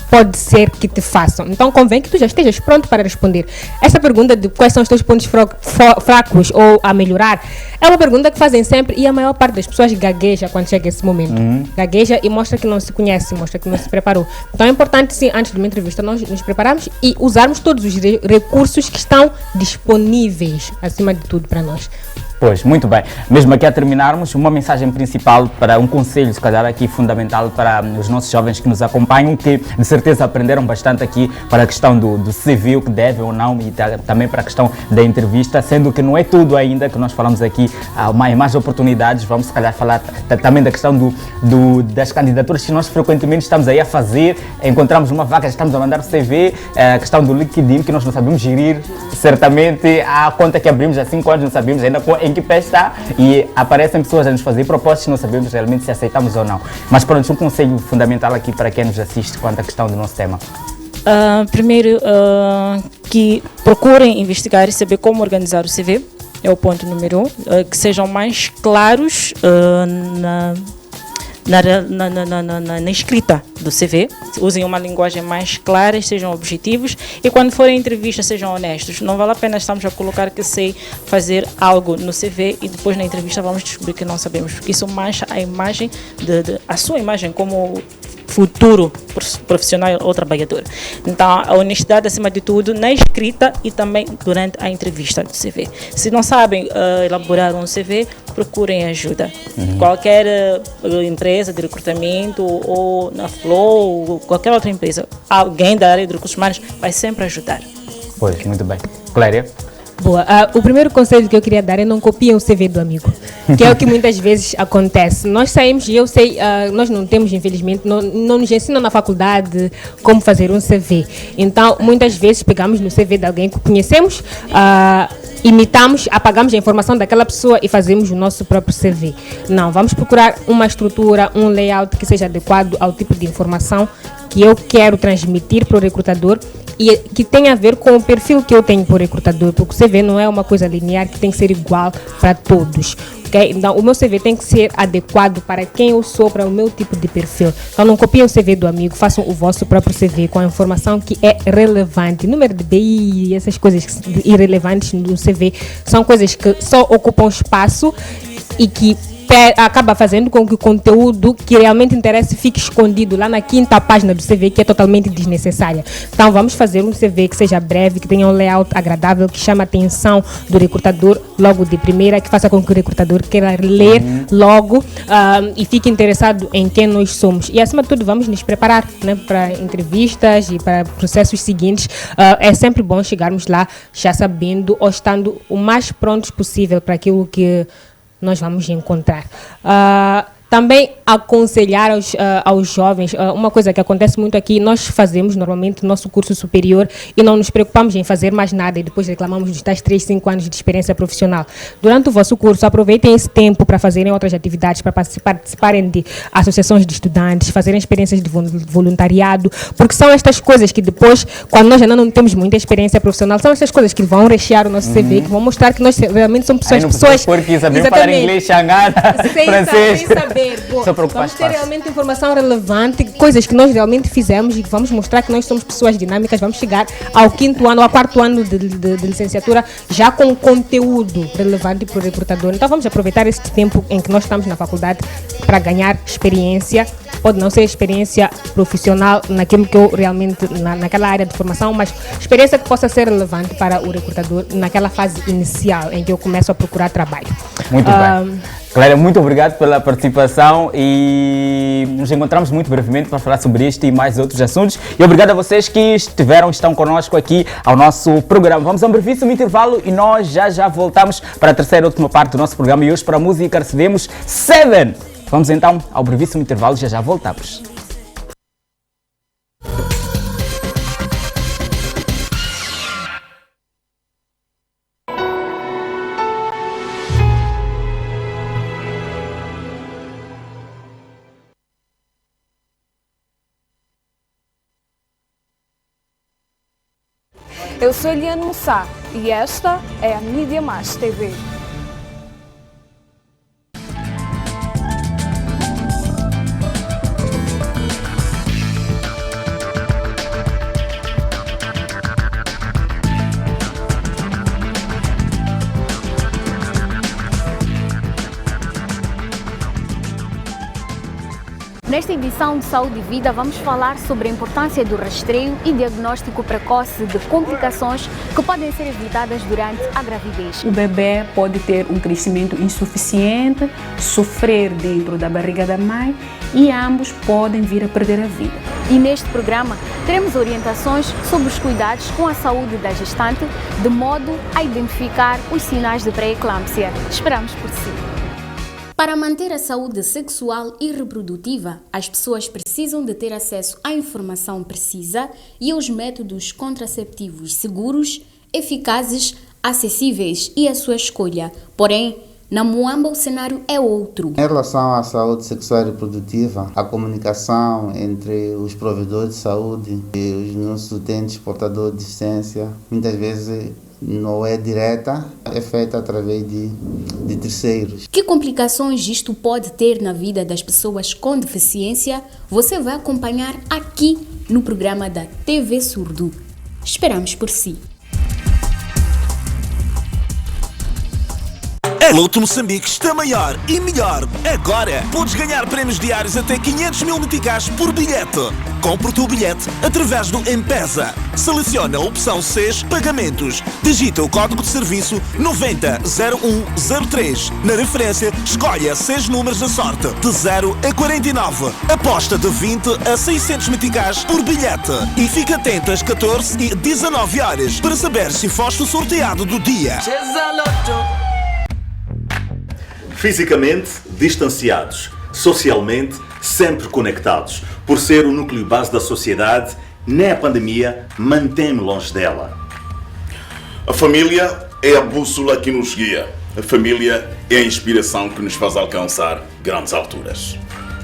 pode ser que te façam. Então convém que tu já estejas pronto para responder. Essa pergunta de quais são os teus pontos fracos ou a melhorar, é uma pergunta que fazem sempre e a maior parte das pessoas gagueja quando chega esse momento. Gagueja e mostra que não se conhece, mostra que não se preparou. Então é importante, sim, antes de uma entrevista nós nos prepararmos e usarmos todos os recursos que estão disponíveis, acima de tudo, para nós. Pois, muito bem. Mesmo aqui a terminarmos, uma mensagem principal para um conselho, se calhar aqui fundamental para os nossos jovens que nos acompanham, que de certeza aprenderam bastante aqui para a questão do CV, o que deve ou não, e também para a questão da entrevista, sendo que não é tudo ainda que nós falamos aqui, há mais oportunidades. Vamos se calhar falar também da questão das candidaturas que nós frequentemente estamos aí a fazer, encontramos uma vaga, estamos a mandar o CV, a questão do LinkedIn, que nós não sabemos gerir, certamente a conta que abrimos há 5 anos, não sabemos ainda em que pé está, e aparecem pessoas a nos fazer propostas, não sabemos realmente se aceitamos ou não. Mas pronto, um conselho fundamental aqui para quem nos assiste quanto à questão do nosso tema. Primeiro, que procurem investigar e saber como organizar o CV, é o ponto número 1, que sejam mais claros na escrita do CV, usem uma linguagem mais clara, sejam objetivos e quando forem entrevistas sejam honestos. Não vale a pena estarmos a colocar que sei fazer algo no CV e depois na entrevista vamos descobrir que não sabemos, porque isso mancha a imagem, a sua imagem como futuro profissional ou trabalhador. Então, a honestidade acima de tudo na escrita e também durante a entrevista do CV. Se não sabem elaborar um CV, procurem ajuda. Qualquer empresa de recrutamento ou na Flow ou qualquer outra empresa, alguém da área de recursos humanos vai sempre ajudar. Pois, muito bem. Cléria? Boa. O primeiro conselho que eu queria dar é não copiem o CV do amigo, que é o que muitas vezes acontece. Nós saímos e eu sei, nós não temos, infelizmente, não nos ensinam na faculdade como fazer um CV. Então, muitas vezes pegamos no CV de alguém que conhecemos, imitamos, apagamos a informação daquela pessoa e fazemos o nosso próprio CV. Não, vamos procurar uma estrutura, um layout que seja adequado ao tipo de informação que eu quero transmitir para o recrutador e que tenha a ver com o perfil que eu tenho para o recrutador, porque o CV não é uma coisa linear que tem que ser igual para todos. Okay? Então, o meu CV tem que ser adequado para quem eu sou, para o meu tipo de perfil. Então, não copiem o CV do amigo, façam o vosso próprio CV com a informação que é relevante. Número de BI, essas coisas irrelevantes no CV, são coisas que só ocupam espaço e que acaba fazendo com que o conteúdo que realmente interessa fique escondido lá na 5ª página do CV, que é totalmente desnecessária. Então vamos fazer um CV que seja breve, que tenha um layout agradável, que chame a atenção do recrutador logo de primeira, que faça com que o recrutador queira ler logo e fique interessado em quem nós somos. E acima de tudo vamos nos preparar, né, para entrevistas e para processos seguintes. É sempre bom chegarmos lá já sabendo ou estando o mais prontos possível para aquilo que nós vamos encontrar. Também aconselhar aos jovens, uma coisa que acontece muito aqui, nós fazemos normalmente nosso curso superior e não nos preocupamos em fazer mais nada e depois reclamamos dos tais 3, 5 anos de experiência profissional. Durante o vosso curso, aproveitem esse tempo para fazerem outras atividades, para participarem de associações de estudantes, fazerem experiências de voluntariado, porque são estas coisas que depois, quando nós já não temos muita experiência profissional, são estas coisas que vão rechear o nosso CV, que vão mostrar que nós realmente somos pessoas porque sabemos falar inglês, xangana, francês. Sem saber. Vamos ter realmente informação relevante, coisas que nós realmente fizemos e que vamos mostrar que nós somos pessoas dinâmicas. Vamos chegar ao 5º ano, ao 4º ano de licenciatura já com conteúdo relevante para o recrutador. Então vamos aproveitar esse tempo em que nós estamos na faculdade para ganhar experiência. Pode não ser experiência profissional naquilo que eu realmente, naquela área de formação, mas experiência que possa ser relevante para o recrutador naquela fase inicial em que eu começo a procurar trabalho. Muito bem. Cléria, muito obrigado pela participação e nos encontramos muito brevemente para falar sobre este e mais outros assuntos. E obrigado a vocês que estão conosco aqui ao nosso programa. Vamos a um brevíssimo intervalo e nós já voltamos para a terceira e última parte do nosso programa. E hoje para a música recebemos Seven. Vamos então ao brevíssimo intervalo e já voltamos. Eu sou Eliane Moussa e esta é a Mídia Mais TV. Nesta edição de Saúde e Vida, vamos falar sobre a importância do rastreio e diagnóstico precoce de complicações que podem ser evitadas durante a gravidez. O bebê pode ter um crescimento insuficiente, sofrer dentro da barriga da mãe e ambos podem vir a perder a vida. E neste programa teremos orientações sobre os cuidados com a saúde da gestante, de modo a identificar os sinais de pré-eclâmpsia. Esperamos por si. Para manter a saúde sexual e reprodutiva, as pessoas precisam de ter acesso à informação precisa e aos métodos contraceptivos seguros, eficazes, acessíveis e a sua escolha. Porém, na Moamba o cenário é outro. Em relação à saúde sexual e reprodutiva, a comunicação entre os provedores de saúde e os nossos utentes portadores de deficiência, muitas vezes não é direta, é feita através de terceiros. Que complicações isto pode ter na vida das pessoas com deficiência? Você vai acompanhar aqui no programa da TV Surdo. Esperamos por si. A Loto Moçambique está maior e melhor. Agora podes ganhar prémios diários até 500 mil meticais por bilhete. Compre o teu bilhete através do M-Pesa. Seleciona a opção 6 Pagamentos. Digita o código de serviço 900103. Na referência, escolha 6 números da sorte, de 0 a 49. Aposta de 20 a 600 meticais por bilhete. E fica atento às 14 e 19 horas para saber se foste o sorteado do dia. Fisicamente distanciados, socialmente sempre conectados. Por ser o núcleo base da sociedade, nem a pandemia mantém-me longe dela. A família é a bússola que nos guia. A família é a inspiração que nos faz alcançar grandes alturas.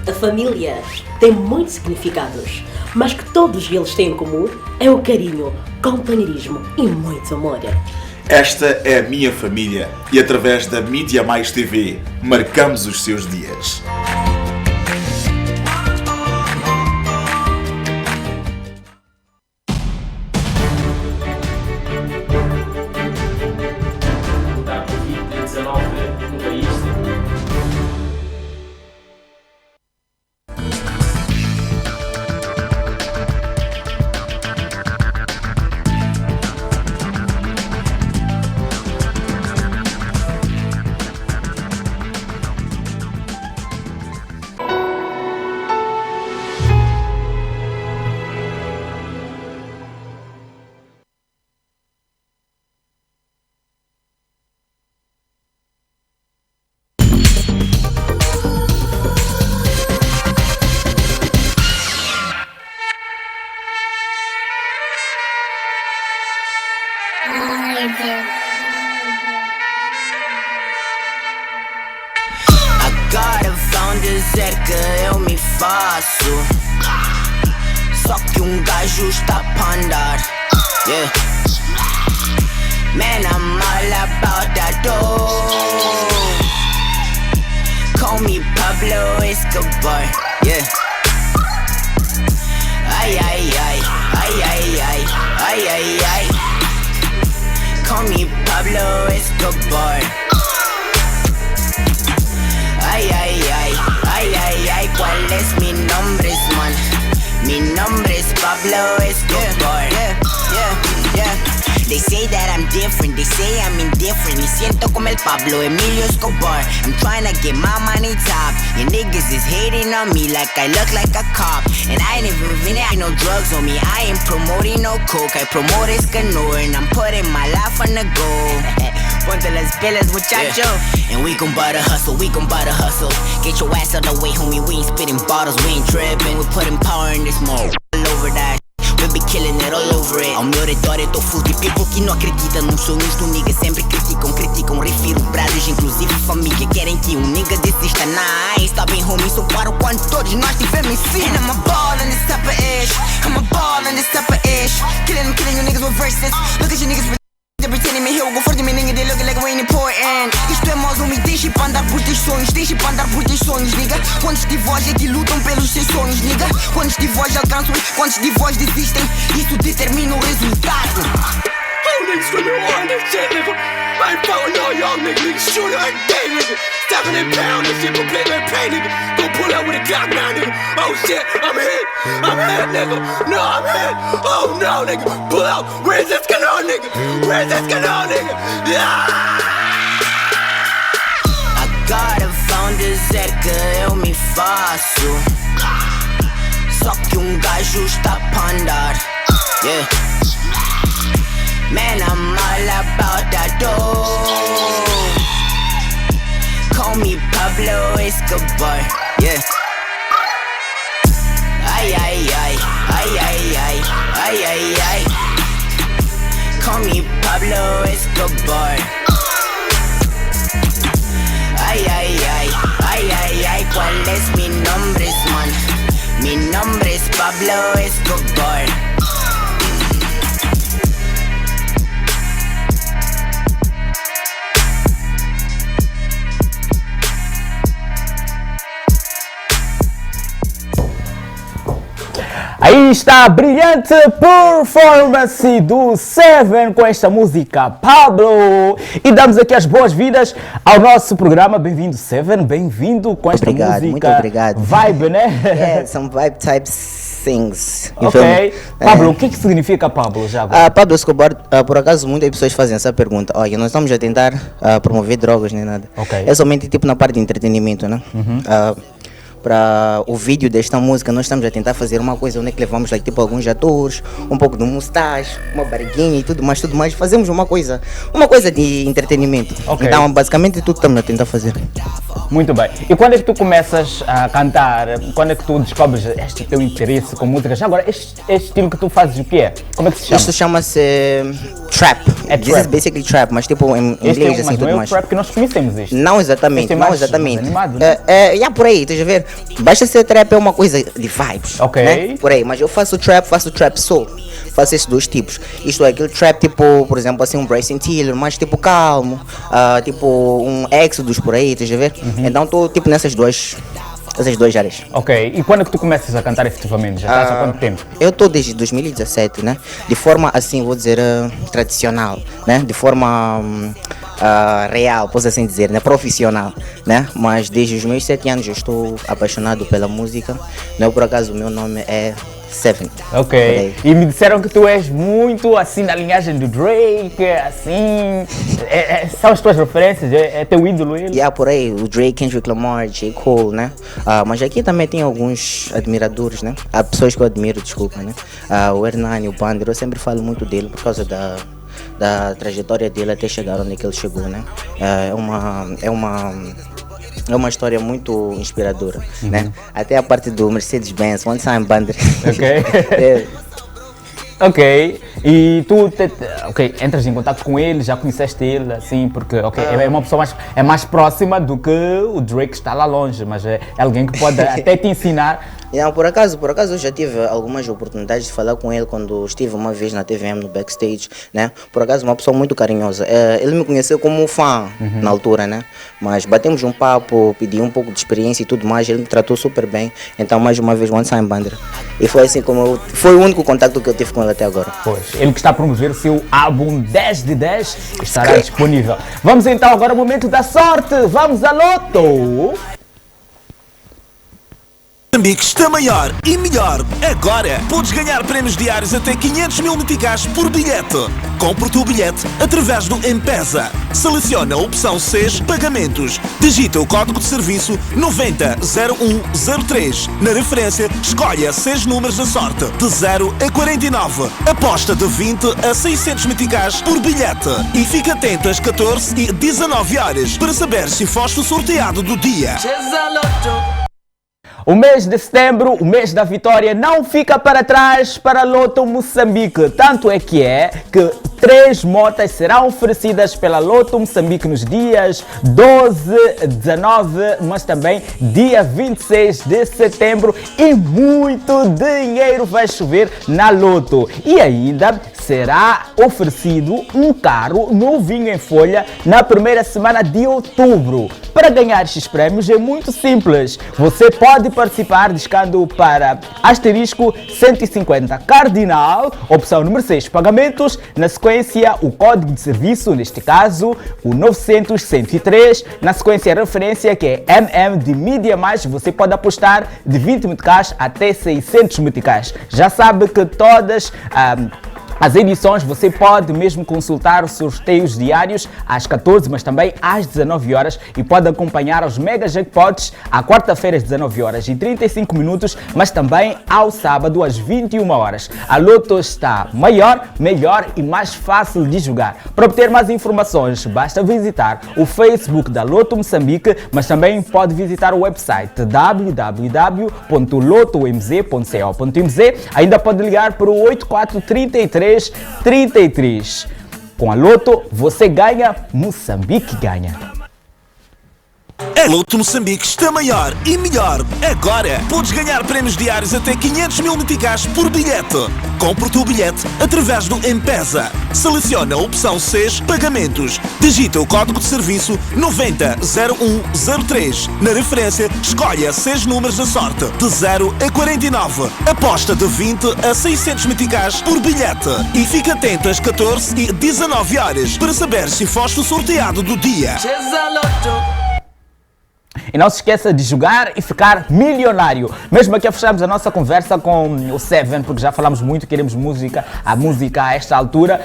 A família tem muitos significados, mas que todos eles têm em comum é o carinho, companheirismo e muito amor. Esta é a minha família e através da Mídia Mais TV marcamos os seus dias. Agora vão dizer que eu me faço, só que gajo está pra andar. Yeah. Man, I'm all about that dough. Call me Pablo Escobar. Yeah. Ay, ay, ay, ay, ay, ay, ay, ay, ay. Call me Pablo Escobar. Ay, ay, ay, ay, ay, ay, ¿cuál es mi nombre, man? Mi nombre es Pablo Escobar. Yeah, yeah, yeah. They say that I'm different, they say I'm indifferent. Me siento como el Pablo Emilio Escobar. I'm trying to get my money top. Your niggas is hating on me like I look like a cop. And I ain't even no drugs on me. I ain't promoting no coke. I promote Escanor and I'm putting my life on the go. Ponte las pilas, muchacho. Yeah. And we gon' buy the hustle, we gon' buy the hustle. Get your ass out the way, homie. We ain't spitting bottles, we ain't tripping. We putting power in this mode. All over that. We be killing it all over it. Ao meu redor eu tô full de people que não acreditam nos sonhos do nigga. Sempre criticam, refiro brothers, inclusive família. Querem que nigga desista, nah, I ain't stopping homie. Só paro quando todos nós tivemos em cima. I'm a ball in this type of ish, I'm a ball in this type of ish. Killing you niggas verses. Look at you niggas pretending me here, go for the nigga, they looking like we ain't important. Isto é mais me deixe pra andar por teus sonhos, deixe pra andar por teus sonhos, nigga. Quantos de vós é que lutam pelos seus sonhos, nigga? Quantos de vós alcançam, quantos de vós desistem? Isso determina o resultado. Oh, niggas screaming on this shit, nigga. I ain't fucking no young nigga, shoot her day, nigga. 7 pounds, this shit completely in pain, nigga. Go pull out with a Glock now, nigga. Oh shit, I'm hit, nigga. No, I'm hit. Oh no, nigga. Pull out. Where's this canal, nigga? Where's this canal, nigga? Agora vão dizer que eu me faço. Só que gajo está pra andar. Yeah. Man, I'm all about that dough. Call me Pablo Escobar, yeah. Ay, ay, ay, ay, ay, ay, ay, ay, ay. Call me Pablo Escobar. Ay, ay, ay, ay, ay, ay. ¿Cuál es mi nombre, man? Mi nombre es Pablo Escobar. Aí está a brilhante performance do Seven com esta música Pablo. E damos aqui as boas-vindas ao nosso programa. Bem-vindo, Seven, bem-vindo com esta música. Muito obrigado. Vibe, né? Yeah, some vibe type things. Ok. Pablo, o que significa Pablo já agora? Pablo Escobar, por acaso muitas pessoas fazem essa pergunta. Olha, nós estamos a tentar promover drogas nem nada. Ok. É somente tipo na parte de entretenimento, né? Para o vídeo desta música nós estamos a tentar fazer uma coisa onde é que levamos like, tipo alguns atores, um pouco de mustache, uma barriguinha e tudo mais, fazemos uma coisa de entretenimento. Okay. Então basicamente tudo estamos a tentar fazer. Muito bem. E quando é que tu começas a cantar? Quando é que tu descobres este teu interesse com música? Já agora, este estilo que tu fazes o que é? Como é que se chama? Isto chama-se trap. This is basically trap, mas tipo em inglês assim tudo mais. Trap que nós conhecemos isto. Não exatamente, não exatamente. Animado, né? Por aí, estás a ver? Basta ser trap é uma coisa de vibes. Ok. Né? Por aí, mas eu faço trap soul. Faço esses dois tipos. Isto é aquele trap tipo, por exemplo, assim um Bryson Tiller, mais tipo calmo, tipo um Exodus por aí, estás a ver? Então estou tipo nessas duas áreas. Ok, e quando é que tu começas a cantar efetivamente? Já estás há quanto tempo? Eu estou desde 2017, né? De forma assim, vou dizer, tradicional, né? De forma real, posso assim dizer, né? Profissional, né? Mas desde os meus 7 anos eu estou apaixonado pela música. Não é por acaso o meu nome é Seven. Ok. E me disseram que tu és muito assim na linhagem do Drake, assim. São as tuas referências? É teu ídolo ele? Por aí, o Drake, Kendrick Lamar, J. Cole, né? Mas aqui também tem alguns admiradores, né? Há pessoas que eu admiro, desculpa, né? O Hernani, o Bander, eu sempre falo muito dele por causa da trajetória dele até chegar onde que ele chegou, né? É uma história muito inspiradora, né? Até a parte do Mercedes-Benz, One Time Bander. Ok. Ok, e tu entras em contato com ele, já conheceste ele, assim, porque é uma pessoa mais próxima do que o Drake está lá longe, mas é alguém que pode até te ensinar. Por acaso eu já tive algumas oportunidades de falar com ele quando estive uma vez na TVM no backstage, né? Por acaso uma pessoa muito carinhosa. Ele me conheceu como fã na altura, né? Mas batemos um papo, pedi um pouco de experiência e tudo mais, ele me tratou super bem. Então mais uma vez One Time Bander. E foi assim foi o único contato que eu tive com ele até agora. Pois, ele que está a promover o seu álbum 10 de 10 estará disponível. Vamos então agora ao momento da sorte. Vamos à Loto! Moçambique está maior e melhor. Agora podes ganhar prémios diários até 500 mil meticais por bilhete. Compre o teu bilhete através do M-Pesa. Seleciona a opção 6 Pagamentos. Digita o código de serviço 900103. Na referência, escolha 6 números da sorte, de 0 a 49. Aposta de 20 a 600 meticais por bilhete. E fica atento às 14 e 19 horas para saber se foste o sorteado do dia. O mês de setembro, o mês da vitória, não fica para trás para a Loto Moçambique. Tanto é que 3 motas serão oferecidas pela Loto Moçambique nos dias 12, 19, mas também dia 26 de setembro. E muito dinheiro vai chover na Loto. E ainda será oferecido um carro novinho em folha na primeira semana de outubro. Para ganhar estes prémios é muito simples. Você pode participar discando para asterisco 150 cardinal, opção número 6, pagamentos, na sequência o código de serviço, neste caso o 900-103, na sequência a referência que é MM de Mídia Mais. Você pode apostar de 20 meticais até 600 meticais. Já sabe que todas as edições você pode mesmo consultar os sorteios diários às 14, mas também às 19 horas e pode acompanhar os Mega Jackpots à quarta-feira às 19 horas e 35 minutos, mas também ao sábado às 21 horas. A Loto está maior, melhor e mais fácil de jogar. Para obter mais informações, basta visitar o Facebook da Loto Moçambique, mas também pode visitar o website www.lotomz.co.mz. Ainda pode ligar para o 8433 33. Com a Loto, você ganha, Moçambique ganha. A Loto Moçambique está maior e melhor. Agora podes ganhar prémios diários até 500 mil meticais por bilhete. Compre o teu bilhete através do M-Pesa. Seleciona a opção 6, pagamentos. Digita o código de serviço 900103. Na referência, escolha 6 números da sorte, de 0 a 49. Aposta de 20 a 600 meticais por bilhete. E fica atento às 14 e 19 horas para saber se foste o sorteado do dia. E não se esqueça de jogar e ficar milionário. Mesmo aqui fechamos a nossa conversa com o Seven, porque já falamos muito, queremos a música a esta altura.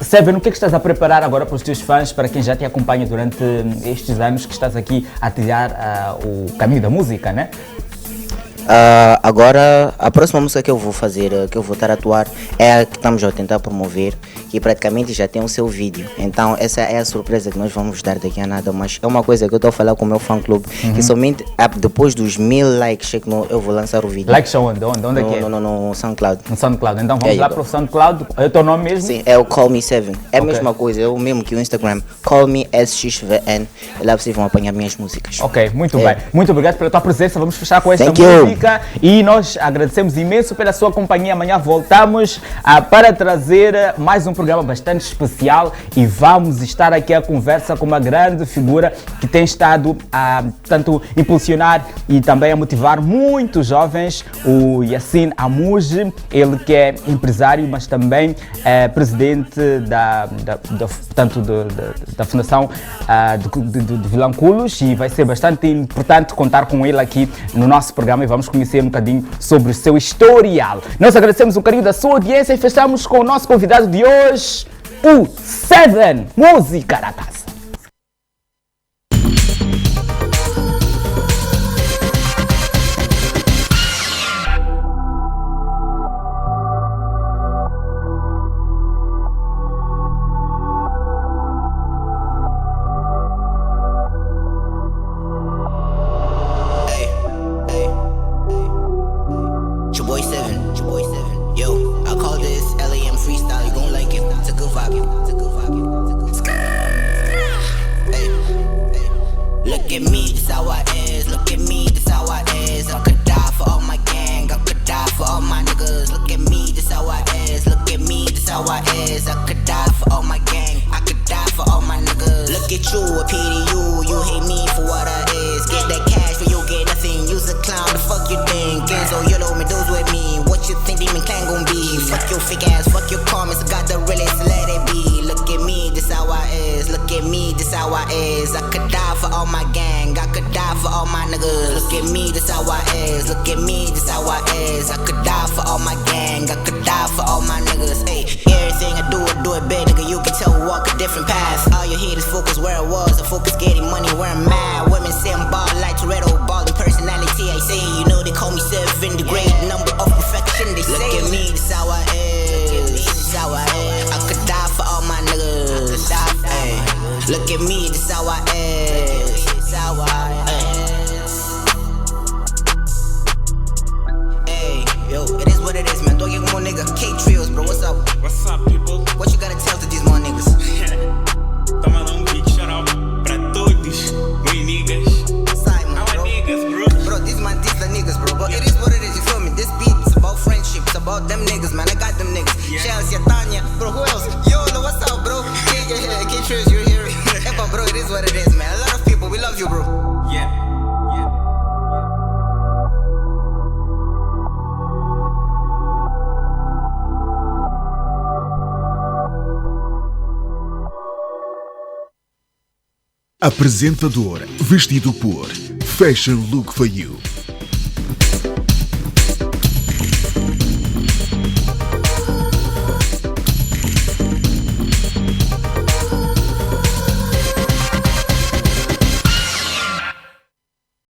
Seven, o que é que estás a preparar agora para os teus fãs, para quem já te acompanha durante estes anos que estás aqui a trilhar o caminho da música, né? Agora, a próxima música que eu vou fazer, que eu vou estar a atuar, é a que estamos a tentar promover, que praticamente já tem o seu vídeo. Então, essa é a surpresa que nós vamos dar daqui a nada. Mas é uma coisa que eu estou a falar com o meu fã-clube, que somente depois dos 1000 likes eu vou lançar o vídeo. Likes onde? Onde é que é? No SoundCloud. No SoundCloud. Então vamos lá para o SoundCloud. É o teu nome mesmo? Sim, é o Call Me Seven. É a mesma coisa, é o mesmo que o Instagram. Call Me SXVN. E lá vocês vão apanhar minhas músicas. Ok, muito bem. Muito obrigado pela tua presença. Vamos fechar com esta música. E nós agradecemos imenso pela sua companhia. Amanhã voltamos para trazer mais um programa bastante especial e vamos estar aqui a conversa com uma grande figura que tem estado a tanto impulsionar e também a motivar muitos jovens, o Yassine Amouge, ele que é empresário, mas também é presidente da Fundação de Vilanculos, e vai ser bastante importante contar com ele aqui no nosso programa e vamos conhecer um bocadinho sobre o seu historial. Nós agradecemos o carinho da sua audiência e fechamos com o nosso convidado de hoje, o Seven, música da casa. Look at me, this how I is. This how I is. Hey, yo, it is what it is, man. Don't get como nigga. K-Trios, bro, what's up? Bro, who else? Yo, what's up, bro? K-Triz, you're here. Epa, bro, it is what it is, man. A lot of people, we love you, bro. Yeah. Apresentador vestido por Fashion Look for You.